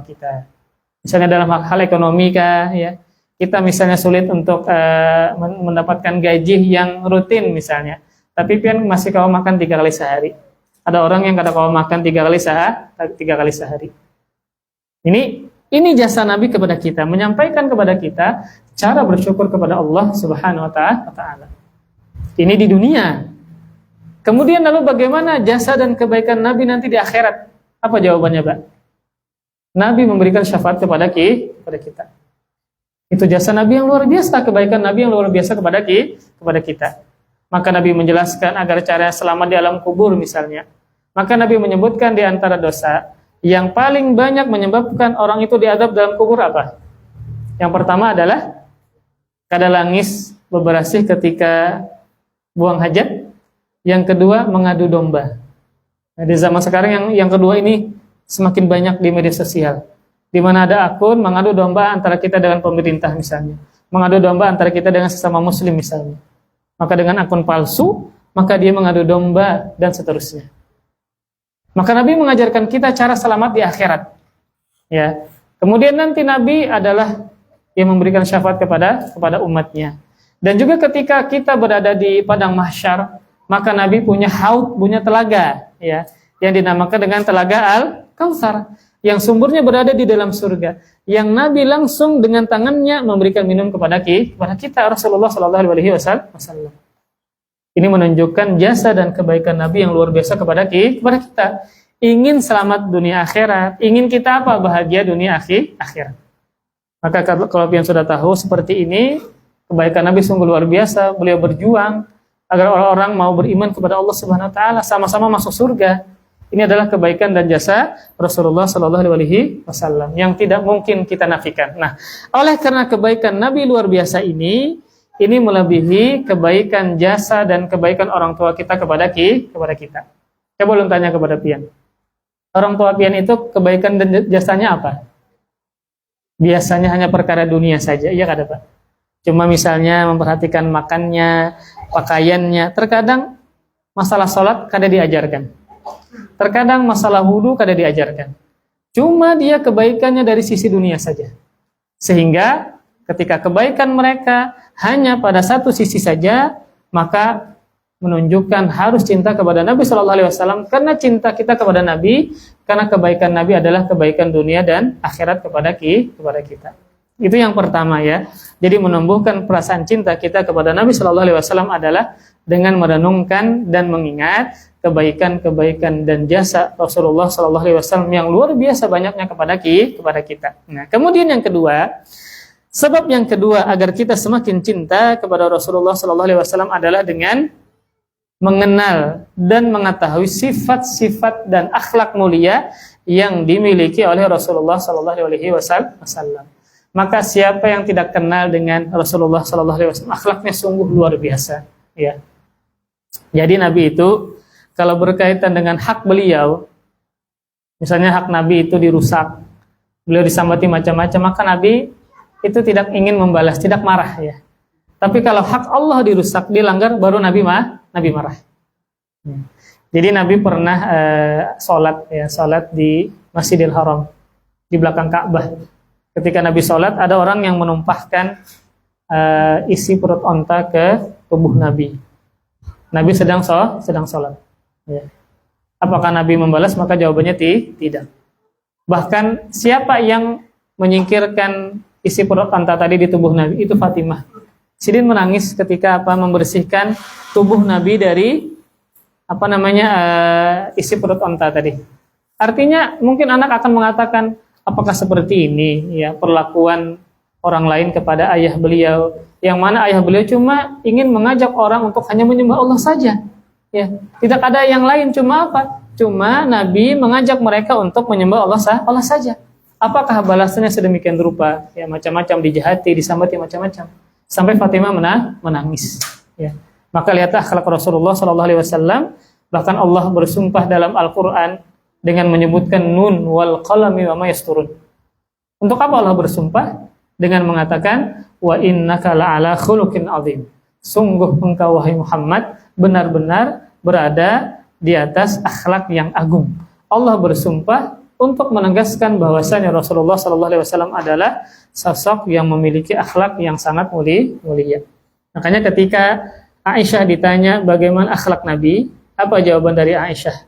kita. Misalnya dalam hal ekonomi kah, ya. Kita misalnya sulit untuk mendapatkan gaji yang rutin misalnya, tapi pian masih kau makan 3 kali sehari. Ada orang yang kada kau makan 3 kali sehari. Ini jasa Nabi kepada kita, menyampaikan kepada kita cara bersyukur kepada Allah Subhanahu wa taala. Ini di dunia. Kemudian lalu bagaimana jasa dan kebaikan Nabi nanti di akhirat? Apa jawabannya, Pak? Nabi memberikan syafaat kepada kita. Itu jasa Nabi yang luar biasa, kebaikan Nabi yang luar biasa kepada kita. Maka Nabi menjelaskan agar cara selamat di alam kubur misalnya. Maka Nabi menyebutkan di antara dosa yang paling banyak menyebabkan orang itu diadab dalam kubur apa? Yang pertama adalah kada langis beberasih ketika buang hajat. Yang kedua mengadu domba. Nah, di zaman sekarang yang kedua ini semakin banyak di media sosial. Di mana ada akun mengadu domba antara kita dengan pemerintah misalnya. Mengadu domba antara kita dengan sesama muslim misalnya. Maka dengan akun palsu, maka dia mengadu domba dan seterusnya. Maka Nabi mengajarkan kita cara selamat di akhirat. Ya. Kemudian nanti Nabi adalah yang memberikan syafaat kepada umatnya. Dan juga ketika kita berada di padang mahsyar, maka Nabi punya haud, punya telaga, ya, yang dinamakan dengan telaga Al-Kautsar, yang sumbernya berada di dalam surga. Yang Nabi langsung dengan tangannya memberikan minum kepada kita Rasulullah Shallallahu Alaihi Wasallam. Ini menunjukkan jasa dan kebaikan Nabi yang luar biasa kepada kita. Ingin selamat dunia akhirat, ingin kita apa? Bahagia dunia akhirat. Maka kalau kalian sudah tahu seperti ini, kebaikan Nabi sungguh luar biasa. Beliau berjuang agar orang-orang mau beriman kepada Allah Subhanahu wa taala, sama-sama masuk surga. Ini adalah kebaikan dan jasa Rasulullah Shallallahu Alaihi Wasallam yang tidak mungkin kita nafikan. Nah, oleh karena kebaikan Nabi luar biasa ini melebihi kebaikan jasa dan kebaikan orang tua kita kepada kita. Coba ulun tanya kepada pian. Orang tua pian itu kebaikan dan jasanya apa? Biasanya hanya perkara dunia saja, iya kada Pak? Cuma misalnya memperhatikan makannya, pakaiannya. Terkadang masalah sholat kada diajarkan. Terkadang masalah wudu kada diajarkan. Cuma dia kebaikannya dari sisi dunia saja. Sehingga ketika kebaikan mereka hanya pada satu sisi saja, maka menunjukkan harus cinta kepada Nabi Shallallahu Alaihi Wasallam. Karena cinta kita kepada Nabi, karena kebaikan Nabi adalah kebaikan dunia dan akhirat kepada kita. Itu yang pertama ya. Jadi menumbuhkan perasaan cinta kita kepada Nabi Shallallahu Alaihi Wasallam adalah dengan merenungkan dan mengingat kebaikan-kebaikan dan jasa Rasulullah Shallallahu Alaihi Wasallam yang luar biasa banyaknya kepada kita. Nah, kemudian yang kedua, sebab yang kedua agar kita semakin cinta kepada Rasulullah Shallallahu Alaihi Wasallam adalah dengan mengenal dan mengetahui sifat-sifat dan akhlak mulia yang dimiliki oleh Rasulullah Shallallahu Alaihi Wasallam. Maka siapa yang tidak kenal dengan Rasulullah Shallallahu Alaihi Wasallam, akhlaknya sungguh luar biasa. Ya. Jadi Nabi itu kalau berkaitan dengan hak beliau, misalnya hak Nabi itu dirusak, beliau disambati macam-macam, maka Nabi itu tidak ingin membalas, tidak marah ya. Tapi kalau hak Allah dirusak, dilanggar, baru Nabi marah. Jadi Nabi pernah sholat di Masjidil Haram, di belakang Ka'bah. Ketika Nabi sholat, ada orang yang menumpahkan isi perut onta ke tubuh Nabi. Nabi sedang sholat. Ya. Apakah Nabi membalas? Maka jawabannya tidak. Bahkan siapa yang menyingkirkan isi perut onta tadi di tubuh Nabi? Itu Fatimah. Sidin menangis ketika membersihkan tubuh Nabi dari isi perut onta tadi. Artinya mungkin anak akan mengatakan, apakah seperti ini ya perlakuan orang lain kepada ayah beliau, yang mana ayah beliau cuma ingin mengajak orang untuk hanya menyembah Allah saja. Ya, tidak ada yang lain, cuma apa? Cuma Nabi mengajak mereka untuk menyembah Allah saja. Apakah balasannya sedemikian rupa? Ya, macam-macam, dijahati, disambati macam-macam. Sampai Fatimah menangis. Ya. Maka lihatlah akhlak Rasulullah SAW. Bahkan Allah bersumpah dalam Al-Quran dengan menyebutkan nun wal qalami wa ma yasturun. Untuk apa Allah bersumpah? Dengan mengatakan wa innaka la'ala khuluqin azim. Sungguh engkau wahai Muhammad benar-benar berada di atas akhlak yang agung. Allah bersumpah untuk menegaskan bahwasanya Rasulullah SAW adalah sosok yang memiliki akhlak yang sangat mulia. Makanya ketika Aisyah ditanya bagaimana akhlak Nabi, apa jawaban dari Aisyah?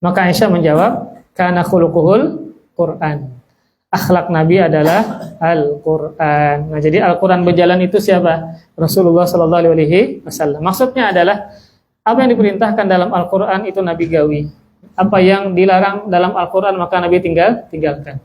Maka Aisyah menjawab, kana khuluquhul Quran. Akhlak Nabi adalah Al-Quran. Nah, jadi Al-Quran berjalan itu siapa? Rasulullah SAW. Maksudnya adalah apa yang diperintahkan dalam Al-Quran itu Nabi gawi. Apa yang dilarang dalam Al-Quran maka Nabi tinggalkan.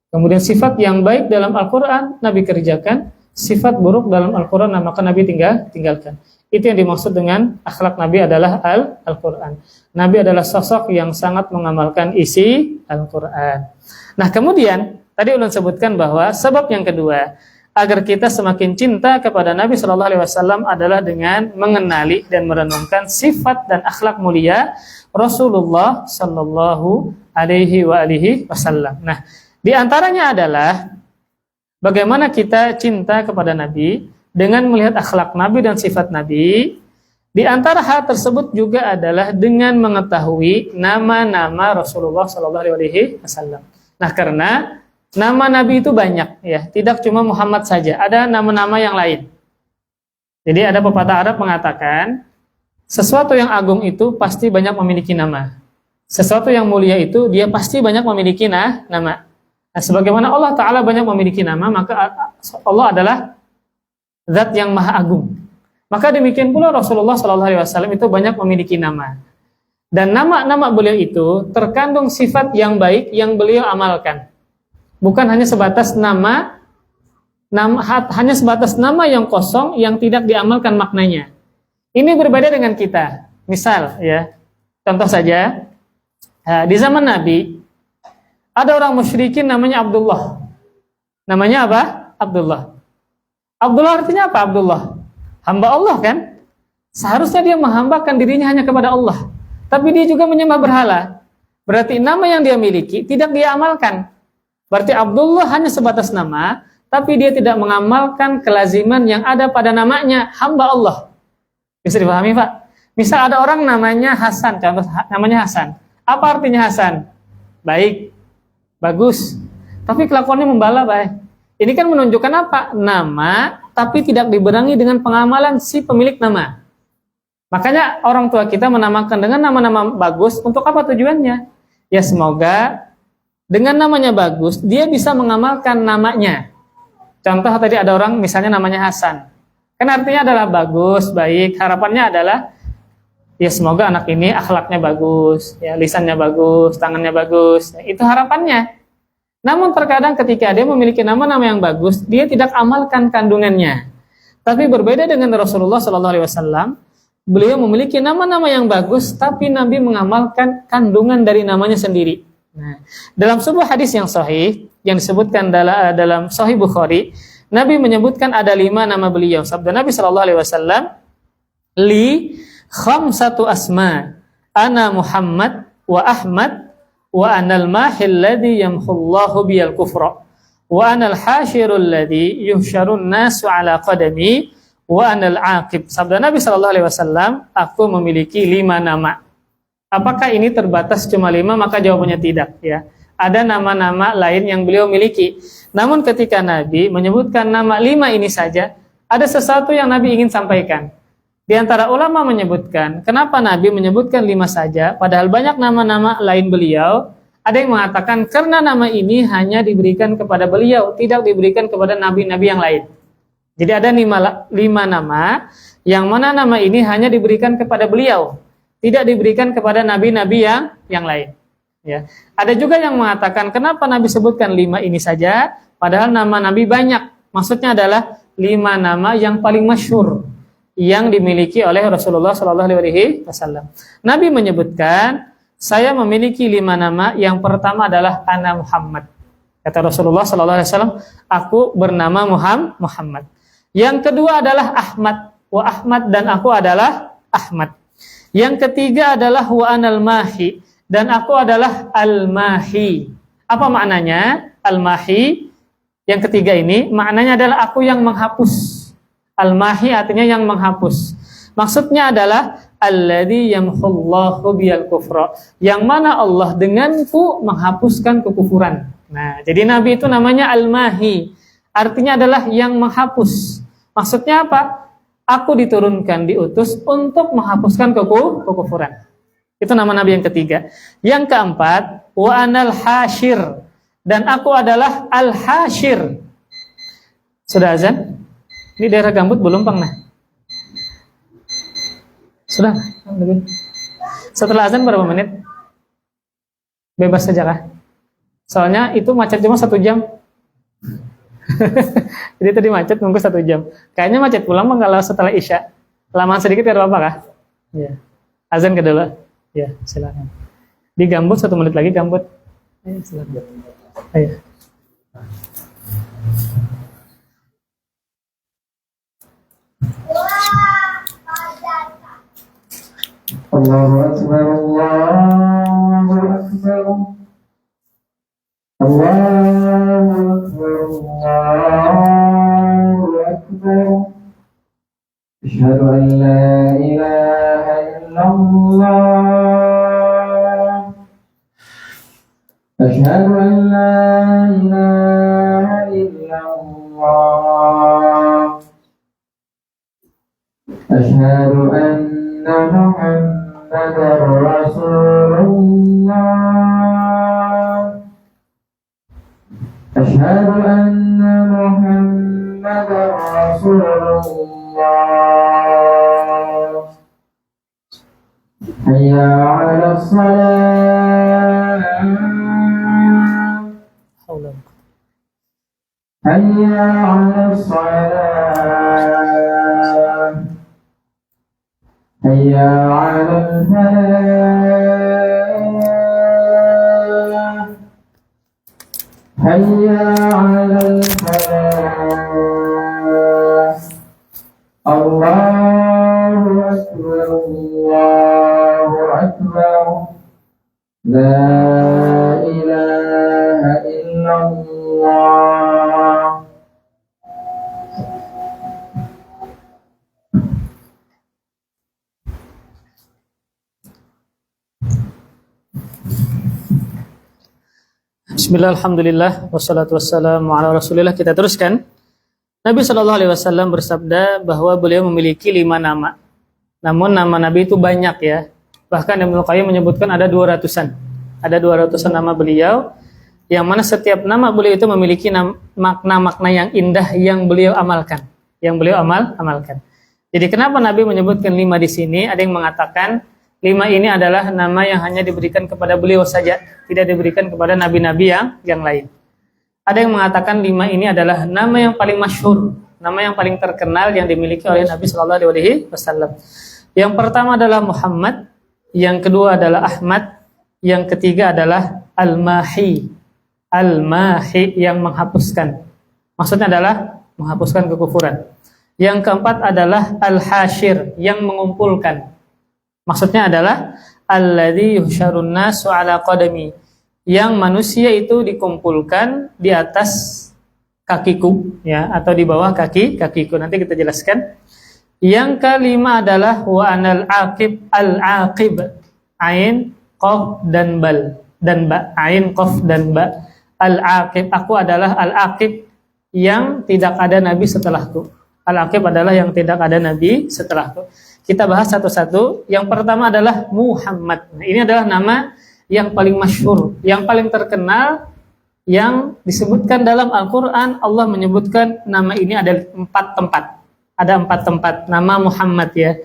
Kemudian sifat yang baik dalam Al-Quran Nabi kerjakan, sifat buruk dalam Al-Quran maka Nabi tinggalkan. Itu yang dimaksud dengan akhlak Nabi adalah Al-Quran. Nabi adalah sosok yang sangat mengamalkan isi Al-Quran. Nah kemudian tadi ulun sebutkan bahwa sebab yang kedua agar kita semakin cinta kepada Nabi SAW adalah dengan mengenali dan merenungkan sifat dan akhlak mulia Rasulullah Sallallahu Alaihi Wasallam. Nah, di antaranya adalah bagaimana kita cinta kepada Nabi dengan melihat akhlak Nabi dan sifat Nabi. Di antara hal tersebut juga adalah dengan mengetahui nama-nama Rasulullah Sallallahu Alaihi Wasallam. Nah, karena nama Nabi itu banyak, ya, tidak cuma Muhammad saja, ada nama-nama yang lain. Jadi ada pepatah Arab mengatakan, sesuatu yang agung itu pasti banyak memiliki nama. Sesuatu yang mulia itu dia pasti banyak memiliki nama. Nah, sebagaimana Allah Ta'ala banyak memiliki nama, maka Allah adalah zat yang maha agung. Maka demikian pula Rasulullah SAW itu banyak memiliki nama. Dan nama-nama beliau itu terkandung sifat yang baik yang beliau amalkan. Bukan hanya sebatas nama yang kosong yang tidak diamalkan maknanya. Ini berbeda dengan kita. Misal, ya, contoh saja, di zaman Nabi ada orang musyrikin namanya Abdullah. Namanya apa? Abdullah. Abdullah artinya apa? Abdullah, hamba Allah kan? Seharusnya dia menghambakan dirinya hanya kepada Allah. Tapi dia juga menyembah berhala. Berarti nama yang dia miliki tidak dia amalkan. Berarti Abdullah hanya sebatas nama, tapi dia tidak mengamalkan kelaziman yang ada pada namanya, hamba Allah. Bisa dipahami, Pak? Misal ada orang namanya Hasan, contoh namanya Hasan. Apa artinya Hasan? Baik, bagus. Tapi kelakuannya membala, Pak. Ini kan menunjukkan apa? Nama, tapi tidak dibarengi dengan pengamalan si pemilik nama. Makanya orang tua kita menamakan dengan nama-nama bagus, untuk apa tujuannya? Ya semoga dengan namanya bagus, dia bisa mengamalkan namanya. Contoh tadi ada orang misalnya namanya Hasan. Kan artinya adalah bagus, baik. Harapannya adalah ya semoga anak ini akhlaknya bagus, ya lisannya bagus, tangannya bagus. Ya, itu harapannya. Namun terkadang ketika dia memiliki nama-nama yang bagus, dia tidak amalkan kandungannya. Tapi berbeda dengan Rasulullah SAW, beliau memiliki nama-nama yang bagus, tapi Nabi mengamalkan kandungan dari namanya sendiri. Nah, dalam sebuah hadis yang sahih, yang disebutkan dalam Sahih Bukhari, Nabi menyebutkan ada 5 nama beliau. Sabda Nabi SAW, li khamsatu asma, ana Muhammad wa Ahmad, wa anal mahil ladzi yamhullahu biyal kufra wa anal hasyirul ladzi yuhsyarun nasu ala qadami wa anal aqib. Sabda Nabi SAW, aku memiliki 5 nama. Apakah ini terbatas cuma 5? Maka jawabannya tidak, ya. Ada nama-nama lain yang beliau miliki. Namun ketika Nabi menyebutkan nama 5 ini saja, ada sesuatu yang Nabi ingin sampaikan. Di antara ulama menyebutkan, kenapa Nabi menyebutkan 5 saja, padahal banyak nama-nama lain beliau. Ada yang mengatakan, karena nama ini hanya diberikan kepada beliau, tidak diberikan kepada nabi-nabi yang lain. Jadi ada 5 nama, yang mana nama ini hanya diberikan kepada beliau, tidak diberikan kepada nabi-nabi yang lain. Ya. Ada juga yang mengatakan, kenapa Nabi sebutkan 5 ini saja, padahal nama Nabi banyak. Maksudnya adalah 5 nama yang paling masyhur yang dimiliki oleh Rasulullah SAW. Nabi menyebutkan, saya memiliki 5 nama. Yang pertama adalah ana Muhammad. Kata Rasulullah SAW, aku bernama Muhammad. Yang kedua adalah Ahmad, wa Ahmad, dan aku adalah Ahmad. Yang ketiga adalah wa anal mahi, dan aku adalah al-mahi. Apa maknanya al-mahi? Yang ketiga ini maknanya adalah aku yang menghapus. Al-mahi artinya yang menghapus. Maksudnya adalah alladzi yamhullahu biyal kufra, yang mana Allah denganku menghapuskan kekufuran. Nah, jadi Nabi itu namanya al-mahi, artinya adalah yang menghapus. Maksudnya apa? Aku diturunkan, diutus untuk menghapuskan kekufuran. Itu nama Nabi yang ketiga. Yang keempat, wa anal hasyir, dan aku adalah al-hasyir. Sudah azan? Ini daerah Gambut belum, Bang? Nah. Sudah? Setelah azan berapa menit? Bebas saja kah? Soalnya itu macet cuma 1 jam. Jadi tadi macet nunggu 1 jam. Kayaknya macet pulang Bang kalau setelah Isya. Lamaan sedikit ya apa kah? Ya. Azan kedua. Ya, silakan. Di Gambut 1 menit lagi Gambut. Ayo silakan. Ayo. Allahu Akbar, Allahu Akbar, Allahu Akbar, Allahu Akbar. Asyhadu an la ilaha illallah, asyhadu an la ilaha illallah, asyhadu anna Muhammadar Rasulullah, asyhadu anna Muhammadar Rasulullah. Hayya 'alas salat, hayya 'alas salat, hayya 'alal falah, hayya 'alal falah. Allahu Akbar, Allahu Akbar, la ilaha illallah. Bismillah, alhamdulillah, wassalatu wassalamu ala rasulillah. Kita teruskan. Nabi SAW bersabda bahwa beliau memiliki 5 nama. Namun nama Nabi itu banyak ya. Bahkan Ibnu Qayyim menyebutkan ada 200-an. Ada 200-an nama beliau. Yang mana setiap nama beliau itu memiliki makna-makna yang indah yang beliau amalkan, amalkan. Jadi kenapa Nabi menyebutkan 5 di sini? Ada yang mengatakan 5 ini adalah nama yang hanya diberikan kepada beliau saja, tidak diberikan kepada nabi-nabi yang lain. Ada yang mengatakan 5 ini adalah nama yang paling masyhur, nama yang paling terkenal yang dimiliki oleh Nabi Shallallahu Alaihi Wasallam. Yang pertama adalah Muhammad, yang kedua adalah Ahmad, yang ketiga adalah Al-Mahi. Al-Mahi yang menghapuskan. Maksudnya adalah menghapuskan kekufuran. Yang keempat adalah Al-Hashir yang mengumpulkan. Maksudnya adalah alladzi yuhsyarun nasu ala qadami, yang manusia itu dikumpulkan di atas kakiku ya, atau di bawah kakiku. Nanti kita jelaskan. Yang kelima adalah wa anal aqib, al-aqib, ain, qaf dan bal dan ba, ain, qaf dan ba. Al-aqib, aku adalah al-aqib yang tidak ada nabi setelahku. Al-aqib adalah yang tidak ada nabi setelahku. Kita bahas satu-satu. Yang pertama adalah Muhammad. Nah, ini adalah nama yang paling masyhur, yang paling terkenal, yang disebutkan dalam Al-Quran. Allah menyebutkan nama ini ada 4 tempat. Ada 4 tempat nama Muhammad ya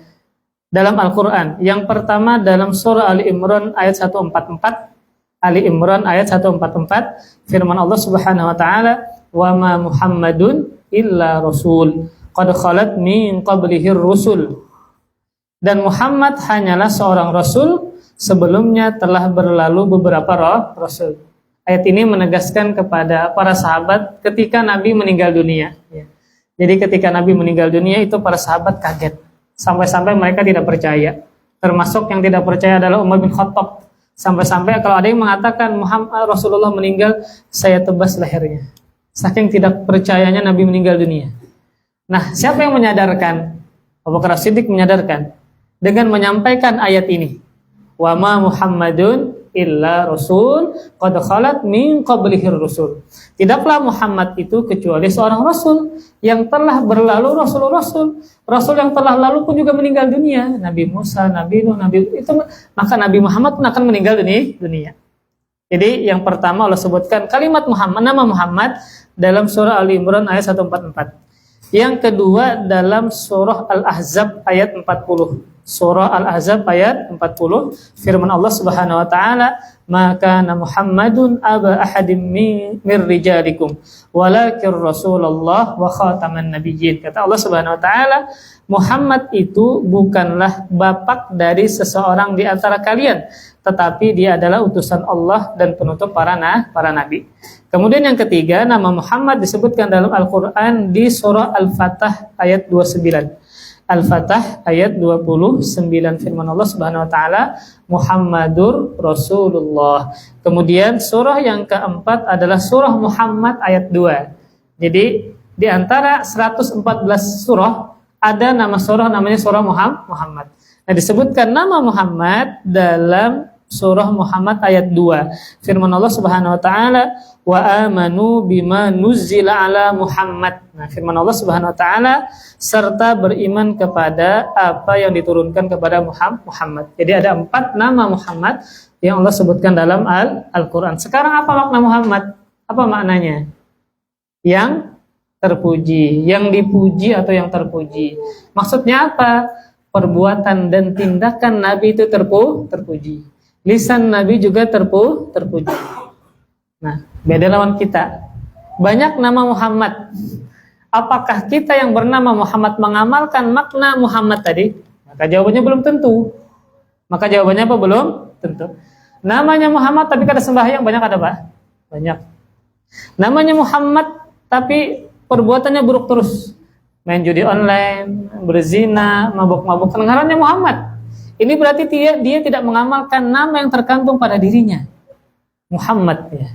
dalam Al-Quran. Yang pertama dalam surah Ali Imran ayat 144. Ali Imran ayat 144, firman Allah Subhanahu wa taala, "Wa ma Muhammadun illa rasul, qad khalat min qablihi rusul." Dan Muhammad hanyalah seorang rasul, sebelumnya telah berlalu beberapa rasul. Ayat ini menegaskan kepada para sahabat ketika Nabi meninggal dunia ya. Jadi ketika Nabi meninggal dunia itu para sahabat kaget, sampai-sampai mereka tidak percaya. Termasuk yang tidak percaya adalah Umar bin Khattab. Sampai-sampai kalau ada yang mengatakan Rasulullah meninggal, saya tebas lehernya. Saking tidak percayanya Nabi meninggal dunia. Nah, siapa yang menyadarkan? Abu Bakar Siddiq menyadarkan dengan menyampaikan ayat ini. Wa ma Muhammadun illa rasul qad khalat min qablihi rusul. Tidaklah Muhammad itu kecuali seorang rasul yang telah berlalu rasul-rasul. Rasul yang telah lalu pun juga meninggal dunia. Nabi Musa, Nabi Nuh, maka Nabi Muhammad pun akan meninggal dunia. Jadi yang pertama Allah sebutkan kalimat Muhammad, nama Muhammad dalam surah Ali Imran ayat 144. Yang kedua dalam surah Al-Ahzab ayat 40. Surah Al-Ahzab ayat 40, firman Allah Subhanahu wa taala, "Maka Muhammadun aba ahadim min rijalikum, walakin Rasulullah wa khataman nabiyyin." Kata Allah Subhanahu wa taala, Muhammad itu bukanlah bapak dari seseorang di antara kalian, tetapi dia adalah utusan Allah dan penutup para nabi. Kemudian yang ketiga, nama Muhammad disebutkan dalam Al-Qur'an di surah Al-Fatah ayat 29. Al-Fatah ayat 29, firman Allah Subhanahu wa taala, Muhammadur Rasulullah. Kemudian surah yang keempat adalah surah Muhammad ayat 2. Jadi di antara 114 surah ada nama surah namanya surah Muhammad. Nah, disebutkan nama Muhammad dalam surah Muhammad ayat 2. Firman Allah Subhanahu wa taala, "Wa amanu bima nuzzila ala Muhammad." Nah, firman Allah Subhanahu wa taala serta beriman kepada apa yang diturunkan kepada Muhammad. Jadi ada 4 nama Muhammad yang Allah sebutkan dalam Al-Qur'an. Sekarang apa makna Muhammad? Apa maknanya? Yang terpuji, yang dipuji atau yang terpuji. Maksudnya apa? Perbuatan dan tindakan Nabi itu terpuji. Lisan Nabi juga terpuji. Nah, beda lawan kita. Banyak nama Muhammad. Apakah kita yang bernama Muhammad mengamalkan makna Muhammad tadi? Maka jawabannya belum tentu. Maka jawabannya apa? Belum tentu. Namanya Muhammad tapi kada sembahyang, banyak ada Pak? Banyak. Namanya Muhammad tapi perbuatannya buruk terus. Main judi online, berzina, mabuk-mabuk, kedengarannya Muhammad. Ini berarti dia tidak mengamalkan nama yang terkantung pada dirinya. Muhammad ya.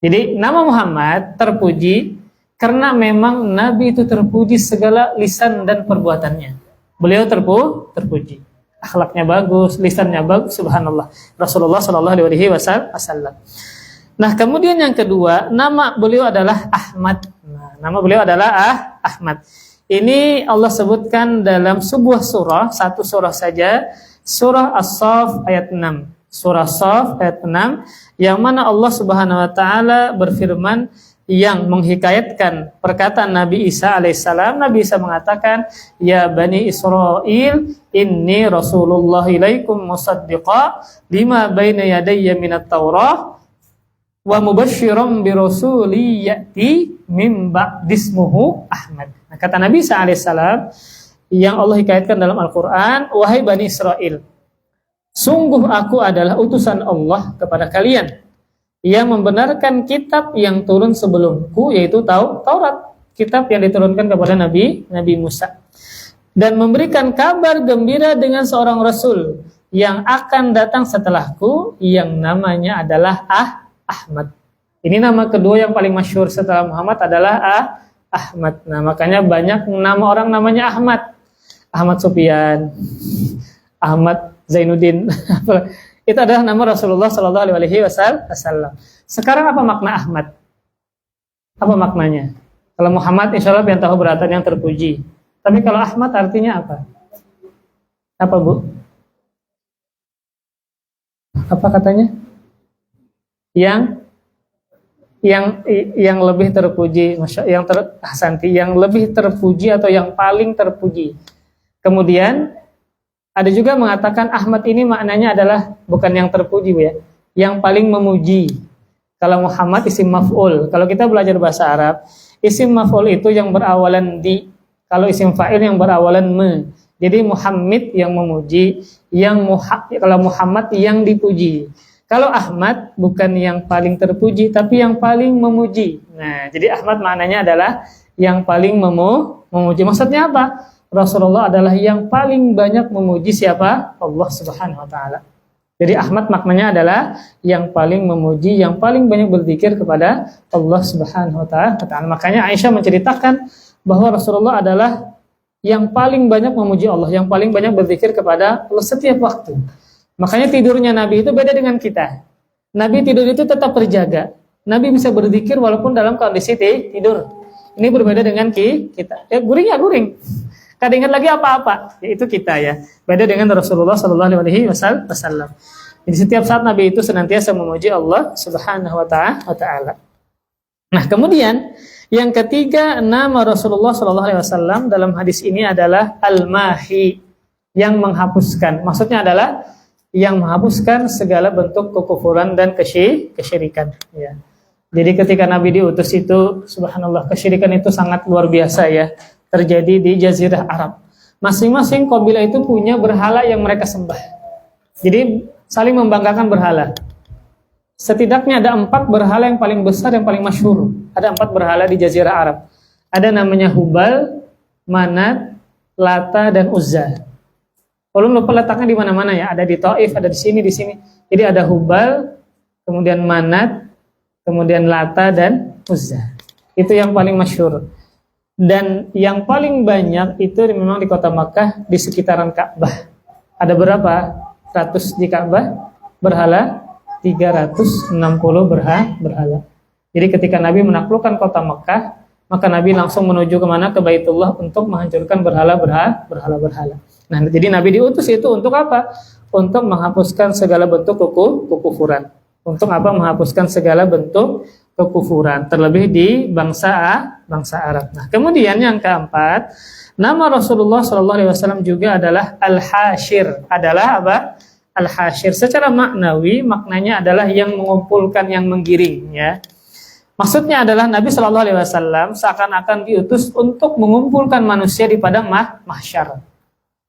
Jadi nama Muhammad terpuji karena memang Nabi itu terpuji segala lisan dan perbuatannya. Beliau terpuji. Akhlaknya bagus, lisannya bagus, subhanallah. Rasulullah sallallahu alaihi wasallam. Nah, kemudian yang kedua, nama beliau adalah Ahmad. Nah, nama beliau adalah Ahmad. Ini Allah sebutkan dalam sebuah surah, satu surah saja, surah As-Saff ayat 6. Surah Shaf ayat 6 yang mana Allah Subhanahu wa taala berfirman yang menghikayatkan perkataan Nabi Isa alaihissalam. Nabi Isa mengatakan, "Ya Bani Israil, inni Rasulullah ilaikum musaddiqa lima baina yadayya minat Taurah wa mubasysyiran bi rasuli ya'ti min ba'dismuhu Ahmad." Nah, kata Nabi Isa alaihissalam yang Allah hikayatkan dalam Al-Qur'an, "Wahai Bani Israil, sungguh aku adalah utusan Allah kepada kalian yang membenarkan kitab yang turun sebelumku, yaitu Taurat, kitab yang diturunkan kepada Nabi Musa, dan memberikan kabar gembira dengan seorang rasul yang akan datang setelahku yang namanya adalah Ahmad." Ini nama kedua yang paling masyhur setelah Muhammad adalah Ahmad. Nah, makanya banyak nama orang namanya Ahmad. Ahmad Sufyan, Ahmad Zainuddin. Itu adalah nama Rasulullah Shallallahu Alaihi Wasallam. Sekarang apa makna Ahmad? Apa maknanya? Kalau Muhammad, insya Allah yang tahu beratan yang terpuji. Tapi kalau Ahmad artinya apa? Apa Bu? Apa katanya? Yang lebih terpuji, yang lebih terpuji atau yang paling terpuji. Kemudian ada juga mengatakan Ahmad ini maknanya adalah bukan yang terpuji ya, yang paling memuji. Kalau Muhammad isim maf'ul. Kalau kita belajar bahasa Arab, isim maf'ul itu yang berawalan di. Kalau isim fa'il yang berawalan me. Jadi Muhammad yang memuji, kalau Muhammad yang dipuji. Kalau Ahmad bukan yang paling terpuji, tapi yang paling memuji. Nah, jadi Ahmad maknanya adalah yang paling memuji. Maksudnya apa? Rasulullah adalah yang paling banyak memuji siapa? Allah Subhanahu wa taala. Jadi Ahmad maknanya adalah yang paling memuji, yang paling banyak berzikir kepada Allah Subhanahu wa taala. Makanya Aisyah menceritakan bahwa Rasulullah adalah yang paling banyak memuji Allah, yang paling banyak berzikir kepada Allah setiap waktu. Makanya tidurnya Nabi itu beda dengan kita. Nabi tidur itu tetap terjaga. Nabi bisa berzikir walaupun dalam kondisi tidur. Ini berbeda dengan kita. Ya guring ya guring. Kada ingat lagi apa-apa, yaitu kita ya. Beda dengan Rasulullah Shallallahu Alaihi Wasallam. Jadi setiap saat Nabi itu senantiasa memuji Allah Subhanahu wa taala. Nah, kemudian yang ketiga, nama Rasulullah Shallallahu Alaihi Wasallam dalam hadis ini adalah Al-Mahi, yang menghapuskan. Maksudnya adalah yang menghapuskan segala bentuk kekufuran dan kesyirikan. Ya. Jadi ketika Nabi diutus itu, subhanallah, kesyirikan itu sangat luar biasa ya. Terjadi di Jazirah Arab. Masing-masing kabilah itu punya berhala yang mereka sembah. Jadi saling membanggakan berhala. Setidaknya ada 4 berhala yang paling besar, yang paling masyhur. Ada 4 berhala di Jazirah Arab. Ada namanya Hubal, Manat, Lata, dan Uzza. Kalau lupa letaknya di mana-mana ya. Ada di Taif, ada di sini, di sini. Jadi ada Hubal, kemudian Manat, kemudian Lata, dan Uzza. Itu yang paling masyhur. Dan yang paling banyak itu memang di kota Makkah, di sekitaran Ka'bah. Ada berapa? 100 di Ka'bah berhala, 360 berhala. Jadi ketika Nabi menaklukkan kota Makkah, maka Nabi langsung menuju kemana? Ke Baitullah untuk menghancurkan berhala-berhala. Nah, jadi Nabi diutus itu untuk apa? Untuk menghapuskan segala bentuk kekufuran. Untuk apa? Menghapuskan segala bentuk kekufuran, terlebih di bangsa Arab. Nah, kemudian yang keempat, nama Rasulullah SAW juga adalah Al-Hashir. Adalah apa? Al-Hashir. Secara maknawi, maknanya adalah yang mengumpulkan, yang menggiring. Ya. Maksudnya adalah Nabi SAW seakan-akan diutus untuk mengumpulkan manusia di padang mahsyar.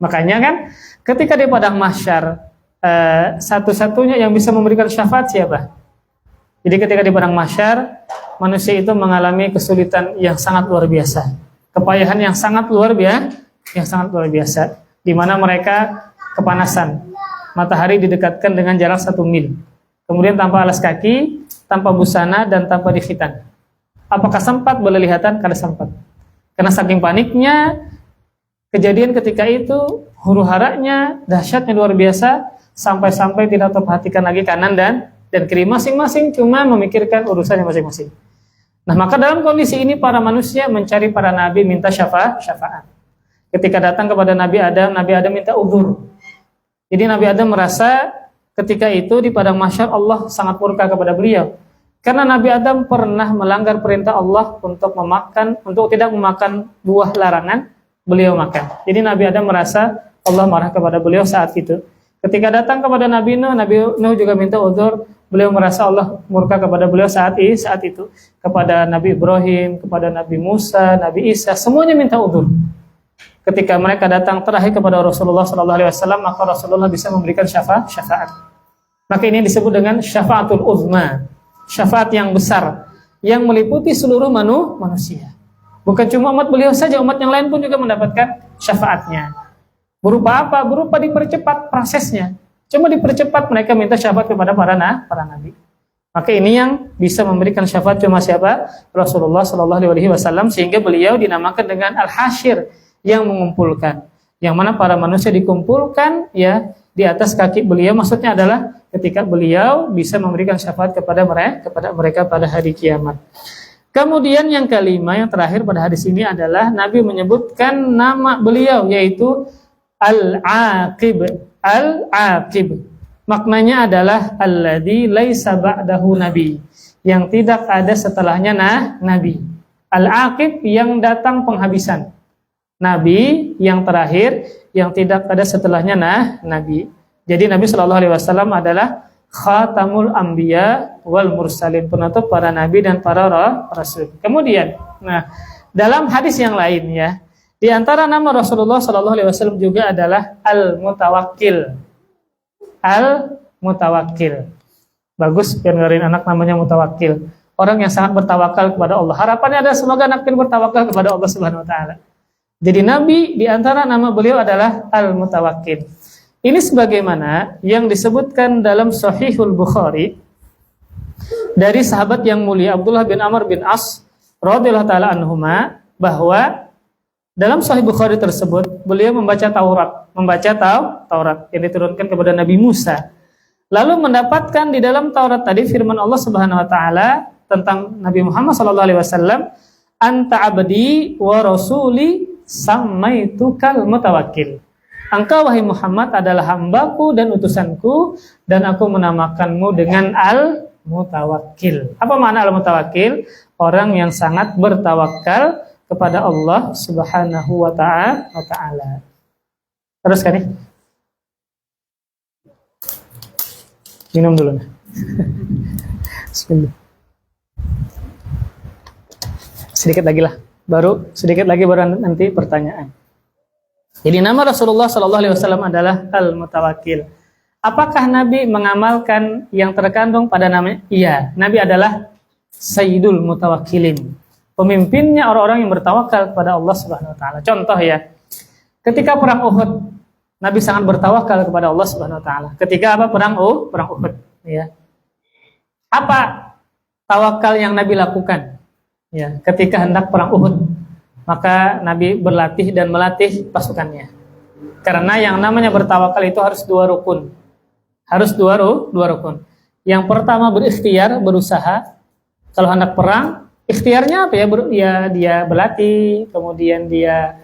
Makanya kan, ketika di padang mahsyar, satu-satunya yang bisa memberikan syafaat siapa? Jadi ketika di padang mahsyar, manusia itu mengalami kesulitan yang sangat luar biasa, kepayahan yang sangat luar biasa, di mana mereka kepanasan, matahari didekatkan dengan jarak 1 mil, kemudian tanpa alas kaki, tanpa busana, dan tanpa dikhitan. Apakah sempat boleh lihatan? Kada sempat. Karena saking paniknya, kejadian ketika itu, huru-haranya, dahsyatnya luar biasa, sampai-sampai tidak terperhatikan lagi kanan dan kiri, masing-masing cuma memikirkan urusannya masing-masing. Nah, maka dalam kondisi ini para manusia mencari para nabi, minta syafaat. Ketika datang kepada Nabi Adam minta uzur. Jadi Nabi Adam merasa ketika itu di padang mahsyar Allah sangat murka kepada beliau. Karena Nabi Adam pernah melanggar perintah Allah untuk tidak memakan buah larangan, beliau makan. Jadi Nabi Adam merasa Allah marah kepada beliau saat itu. Ketika datang kepada Nabi Nuh juga minta uzur, beliau merasa Allah murka kepada beliau saat itu. Kepada Nabi Ibrahim, kepada Nabi Musa, Nabi Isa, semuanya minta uzur. Ketika mereka datang terakhir kepada Rasulullah SAW, maka Rasulullah bisa memberikan syafaat. Maka ini disebut dengan syafaatul uzma, syafaat yang besar, yang meliputi seluruh manusia. Bukan cuma umat beliau saja, umat yang lain pun juga mendapatkan syafaatnya. Berupa apa? Berupa dipercepat prosesnya. Cuma dipercepat, mereka minta syafaat kepada para nabi. Maka ini yang bisa memberikan syafaat cuma siapa? Rasulullah SAW, sehingga beliau dinamakan dengan Al-Hasyir, yang mengumpulkan. Yang mana para manusia dikumpulkan ya di atas kaki beliau. Maksudnya adalah ketika beliau bisa memberikan syafaat kepada mereka pada hari kiamat. Kemudian yang kelima, yang terakhir pada hadis ini adalah Nabi menyebutkan nama beliau, yaitu Al-Aqib. Al-Aqib. Maknanya adalah alladzi laisa ba'dahu nabi, yang tidak ada setelahnya nabi. Al-Aqib, yang datang penghabisan. Nabi yang terakhir, yang tidak ada setelahnya nabi. Jadi Nabi SAW adalah khatamul anbiya wal mursalin, penutup para nabi dan para rasul. Kemudian, dalam hadis yang lain ya, di antara nama Rasulullah SAW juga adalah Al-Mutawakkil. Al-Mutawakkil. Bagus dengerin anak namanya Mutawakkil. Orang yang sangat bertawakal kepada Allah. Harapannya adalah semoga anak ini bertawakal kepada Allah Subhanahu wa taala. Jadi Nabi di antara nama beliau adalah Al-Mutawakkil. Ini sebagaimana yang disebutkan dalam Sahihul Bukhari dari sahabat yang mulia Abdullah bin Amr bin As radhiyallahu taala anhuma, bahwa dalam Sahih Bukhari tersebut beliau membaca Taurat yang diturunkan kepada Nabi Musa. Lalu mendapatkan di dalam Taurat tadi firman Allah Subhanahu wa taala tentang Nabi Muhammad sallallahu alaihi wasallam, anta abdi wa rasuli samaitukal mutawakkil. Engkau wahai Muhammad adalah hambaku dan utusanku, dan aku menamakanmu dengan al-mutawakkil. Apa makna al-mutawakkil? Orang yang sangat bertawakal kepada Allah Subhanahu wa taala. Terus kan nih? Minum dulu nah. Bismillah. Sedikit lagi baru nanti pertanyaan. Jadi nama Rasulullah SAW adalah Al-Mutawakkil. Apakah Nabi mengamalkan yang terkandung pada namanya? Iya, Nabi adalah Sayyidul Mutawakkilin. Pemimpinnya orang-orang yang bertawakal kepada Allah Subhanahu wa taala. Contoh ya, ketika perang Uhud, Nabi sangat bertawakal kepada Allah Subhanahu wa taala. Ketika perang Uhud, ya. Apa tawakal yang Nabi lakukan? Ya, ketika hendak perang Uhud, maka Nabi berlatih dan melatih pasukannya. Karena yang namanya bertawakal itu harus dua rukun. Dua rukun. Yang pertama berikhtiar, berusaha. Kalau hendak perang, ikhtiarnya apa ya? Dia berlatih, kemudian dia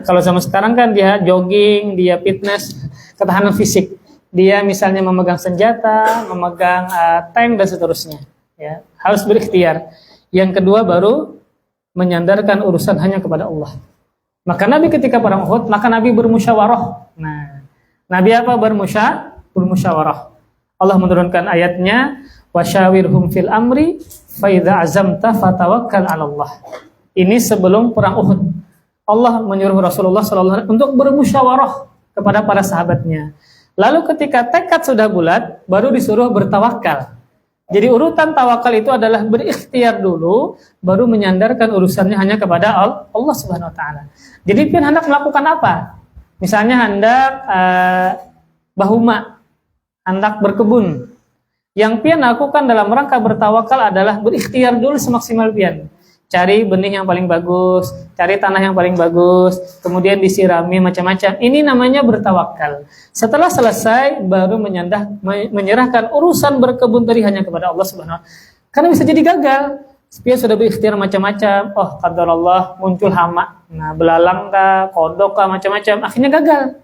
kalau zaman sekarang kan dia jogging, dia fitness, ketahanan fisik. Dia misalnya memegang senjata, memegang tank dan seterusnya. Ya, harus berikhtiar. Yang kedua baru menyandarkan urusan hanya kepada Allah. Maka Nabi ketika perang Uhud, maka Nabi bermusyawarah. Nabi apa? Bermusyawarah. Allah menurunkan ayatnya, wasyawirhum fil amri fa idza azamta fatawakkal 'ala Allah. Ini sebelum perang Uhud. Allah menyuruh Rasulullah SAW untuk bermusyawarah kepada para sahabatnya. Lalu ketika tekad sudah bulat, baru disuruh bertawakal. Jadi urutan tawakal itu adalah berikhtiar dulu, baru menyandarkan urusannya hanya kepada Allah Subhanahu wa taala. Jadi pian hendak melakukan apa? Misalnya hendak bahuma, hendak berkebun. Yang pian lakukan dalam rangka bertawakal adalah berikhtiar dulu semaksimal pian. Cari benih yang paling bagus, cari tanah yang paling bagus, kemudian disirami macam-macam. Ini namanya bertawakal. Setelah selesai, baru menyerahkan urusan berkebun tadi hanya kepada Allah Subhanahu wa taala. Karena bisa jadi gagal. Dia sudah berikhtiar macam-macam. Oh, qadarullah muncul hama. Belalang kah, kodok kah, macam-macam. Akhirnya gagal.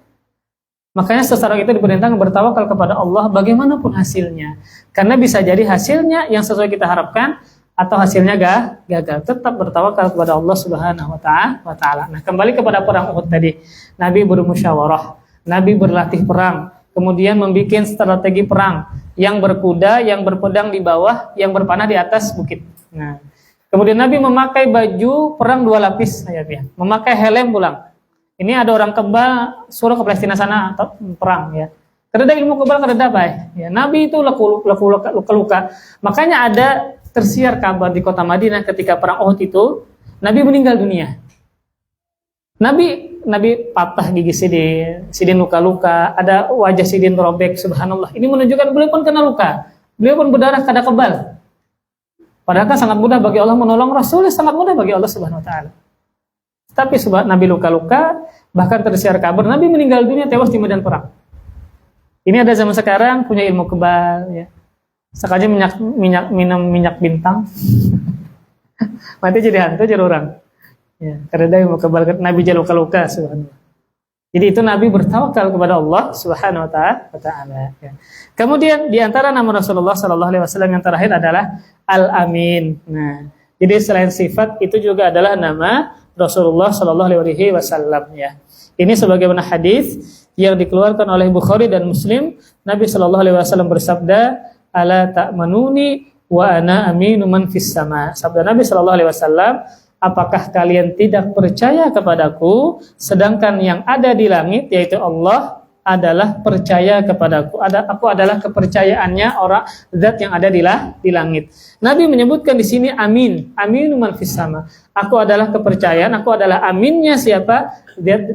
Makanya seseorang itu diperintahkan bertawakal kepada Allah bagaimanapun hasilnya. Karena bisa jadi hasilnya yang sesuai kita harapkan atau hasilnya gagal. Tetap bertawakal kepada Allah Subhanahu wa taala. Nah, kembali kepada perang Uhud tadi. Nabi bermusyawarah, Nabi berlatih perang, kemudian membuat strategi perang, yang berkuda, yang berpedang di bawah, yang berpanah di atas bukit. Nah, kemudian Nabi memakai baju perang 2 lapis, memakai helm pulang. Ini ada orang kebal suruh ke Palestina sana atau perang ya. Kereda ilmu kebal kereda apa ya? Nabi itu luka-luka. Makanya ada tersiar kabar di kota Madinah ketika perang Uhud itu Nabi meninggal dunia. Nabi patah gigi sidin luka-luka, ada wajah sidin robek, subhanallah. Ini menunjukkan beliau pun kena luka. Beliau pun berdarah kada kebal. Padahal kan sangat mudah bagi Allah menolong Rasul, sangat mudah bagi Allah Subhanahu wa taala. Tapi Nabi luka-luka, bahkan tersiar kabar Nabi meninggal dunia tewas di medan perang. Ini ada zaman sekarang punya ilmu kebal ya. Sekali minum minyak bintang. Mati jadi hantu jadi orang. Ya, karena ilmu kebal Nabi jadi luka-luka subhanallah. Jadi itu Nabi bertawakal kepada Allah Subhanahu wa taala ya. Kemudian di antara nama Rasulullah sallallahu alaihi wasallam yang terakhir adalah Al-Amin. Nah, jadi selain sifat itu juga adalah nama Rasulullah Shallallahu Alaihi Wasallam ya. Ini sebagaimana hadis yang dikeluarkan oleh Bukhari dan Muslim, Nabi Shallallahu Alaihi Wasallam bersabda, "Ala ta'manuni wa ana aminu man fis sama." Sabda Nabi Shallallahu Alaihi Wasallam, apakah kalian tidak percaya kepadaku, sedangkan yang ada di langit yaitu Allah adalah percaya kepadaku. Aku adalah kepercayaannya orang zat yang ada di langit. Nabi menyebutkan di sini amin, aminu man fis sama. Aku adalah kepercayaan, aku adalah aminnya siapa?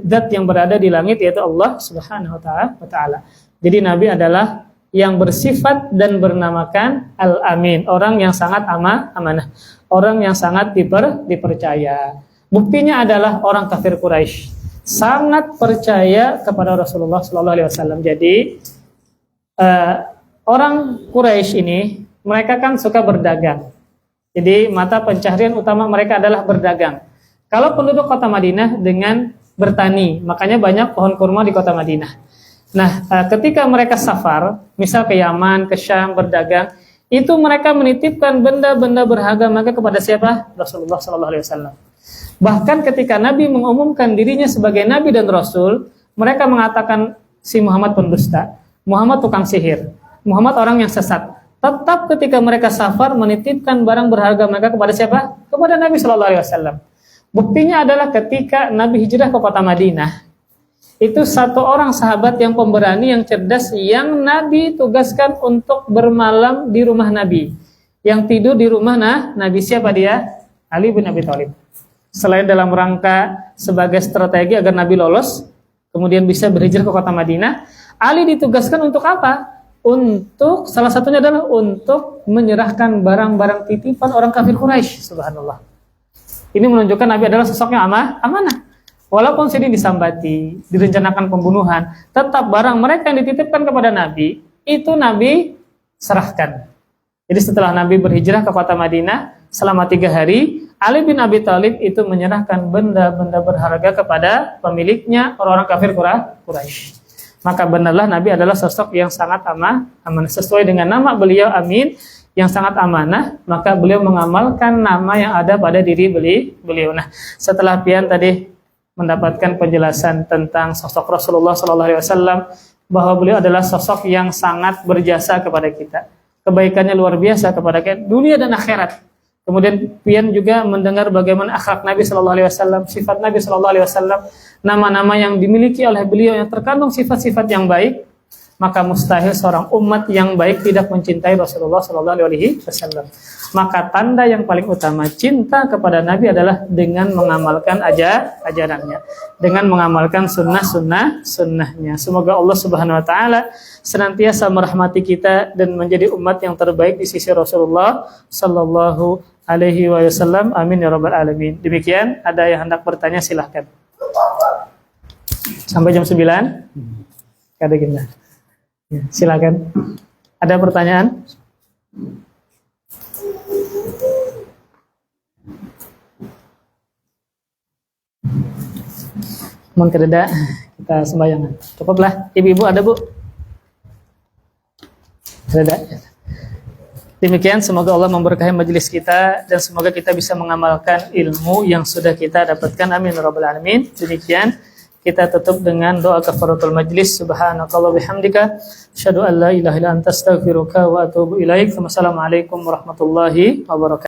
Zat yang berada di langit yaitu Allah Subhanahu wa taala. Jadi Nabi adalah yang bersifat dan bernamakan Al-Amin, orang yang sangat amanah, orang yang sangat dipercaya. Buktinya adalah orang kafir Quraisy sangat percaya kepada Rasulullah Sallallahu Alaihi Wasallam. Jadi orang Quraisy ini mereka kan suka berdagang. Jadi mata pencaharian utama mereka adalah berdagang. Kalau penduduk kota Madinah dengan bertani, makanya banyak pohon kurma di kota Madinah. Nah, ketika mereka safar, misal ke Yaman, ke Syam berdagang, itu mereka menitipkan benda-benda berharga mereka kepada siapa? Rasulullah Sallallahu Alaihi Wasallam. Bahkan ketika Nabi mengumumkan dirinya sebagai Nabi dan Rasul, mereka mengatakan si Muhammad pendusta, Muhammad tukang sihir, Muhammad orang yang sesat. Tetap ketika mereka safar menitipkan barang berharga mereka kepada siapa? Kepada Nabi Shallallahu Alaihi Wasallam. Buktinya adalah ketika Nabi hijrah ke kota Madinah, itu satu orang sahabat yang pemberani, yang cerdas, yang Nabi tugaskan untuk bermalam di rumah Nabi, yang tidur di rumah Nabi. Siapa dia? Ali bin Abi Thalib. Selain dalam rangka sebagai strategi agar Nabi lolos, kemudian bisa berhijrah ke kota Madinah, Ali ditugaskan untuk apa? Untuk salah satunya adalah untuk menyerahkan barang-barang titipan orang kafir Quraisy. Subhanallah. Ini menunjukkan Nabi adalah sosok yang amanah. Walaupun sini disambati, direncanakan pembunuhan, tetap barang mereka yang dititipkan kepada Nabi, itu Nabi serahkan. Jadi setelah Nabi berhijrah ke kota Madinah, selama 3 hari, Ali bin Abi Thalib itu menyerahkan benda-benda berharga kepada pemiliknya, orang-orang kafir Quraisy. Maka benarlah Nabi adalah sosok yang sangat amanah. Sesuai dengan nama beliau Amin, yang sangat amanah, maka beliau mengamalkan nama yang ada pada diri beliau. Nah, setelah pian tadi mendapatkan penjelasan tentang sosok Rasulullah SAW, bahwa beliau adalah sosok yang sangat berjasa kepada kita. Kebaikannya luar biasa kepada kita, dunia dan akhirat. Kemudian pian juga mendengar bagaimana akhlak Nabi Shallallahu Alaihi Wasallam, sifat Nabi Shallallahu Alaihi Wasallam, nama-nama yang dimiliki oleh beliau yang terkandung sifat-sifat yang baik. Maka mustahil seorang umat yang baik tidak mencintai Rasulullah Shallallahu Alaihi Wasallam. Maka tanda yang paling utama cinta kepada Nabi adalah dengan mengamalkan ajarannya, dengan mengamalkan sunnahnya. Semoga Allah Subhanahu Wa Taala senantiasa merahmati kita dan menjadi umat yang terbaik di sisi Rasulullah Shallallahu Alaihi Wasallam. Amin ya rabbal alamin. Demikian, ada yang hendak bertanya silahkan. Sampai jam 9. Kada gimana? Ya, silakan. Ada pertanyaan? Mohon kededa kita sembayangan. Cukuplah. Ibu-ibu ada, Bu? Ada. Demikian, semoga Allah memberkahi majelis kita dan semoga kita bisa mengamalkan ilmu yang sudah kita dapatkan. Amin ya rabbal alamin. Demikian, kita tutup dengan doa kafaratul majlis. Subhanakallah bihamdika asyhadu an la ilaha illa anta astaghfiruka wa atubu ilaik. Wassalamualaikum warahmatullahi wabarakatuh.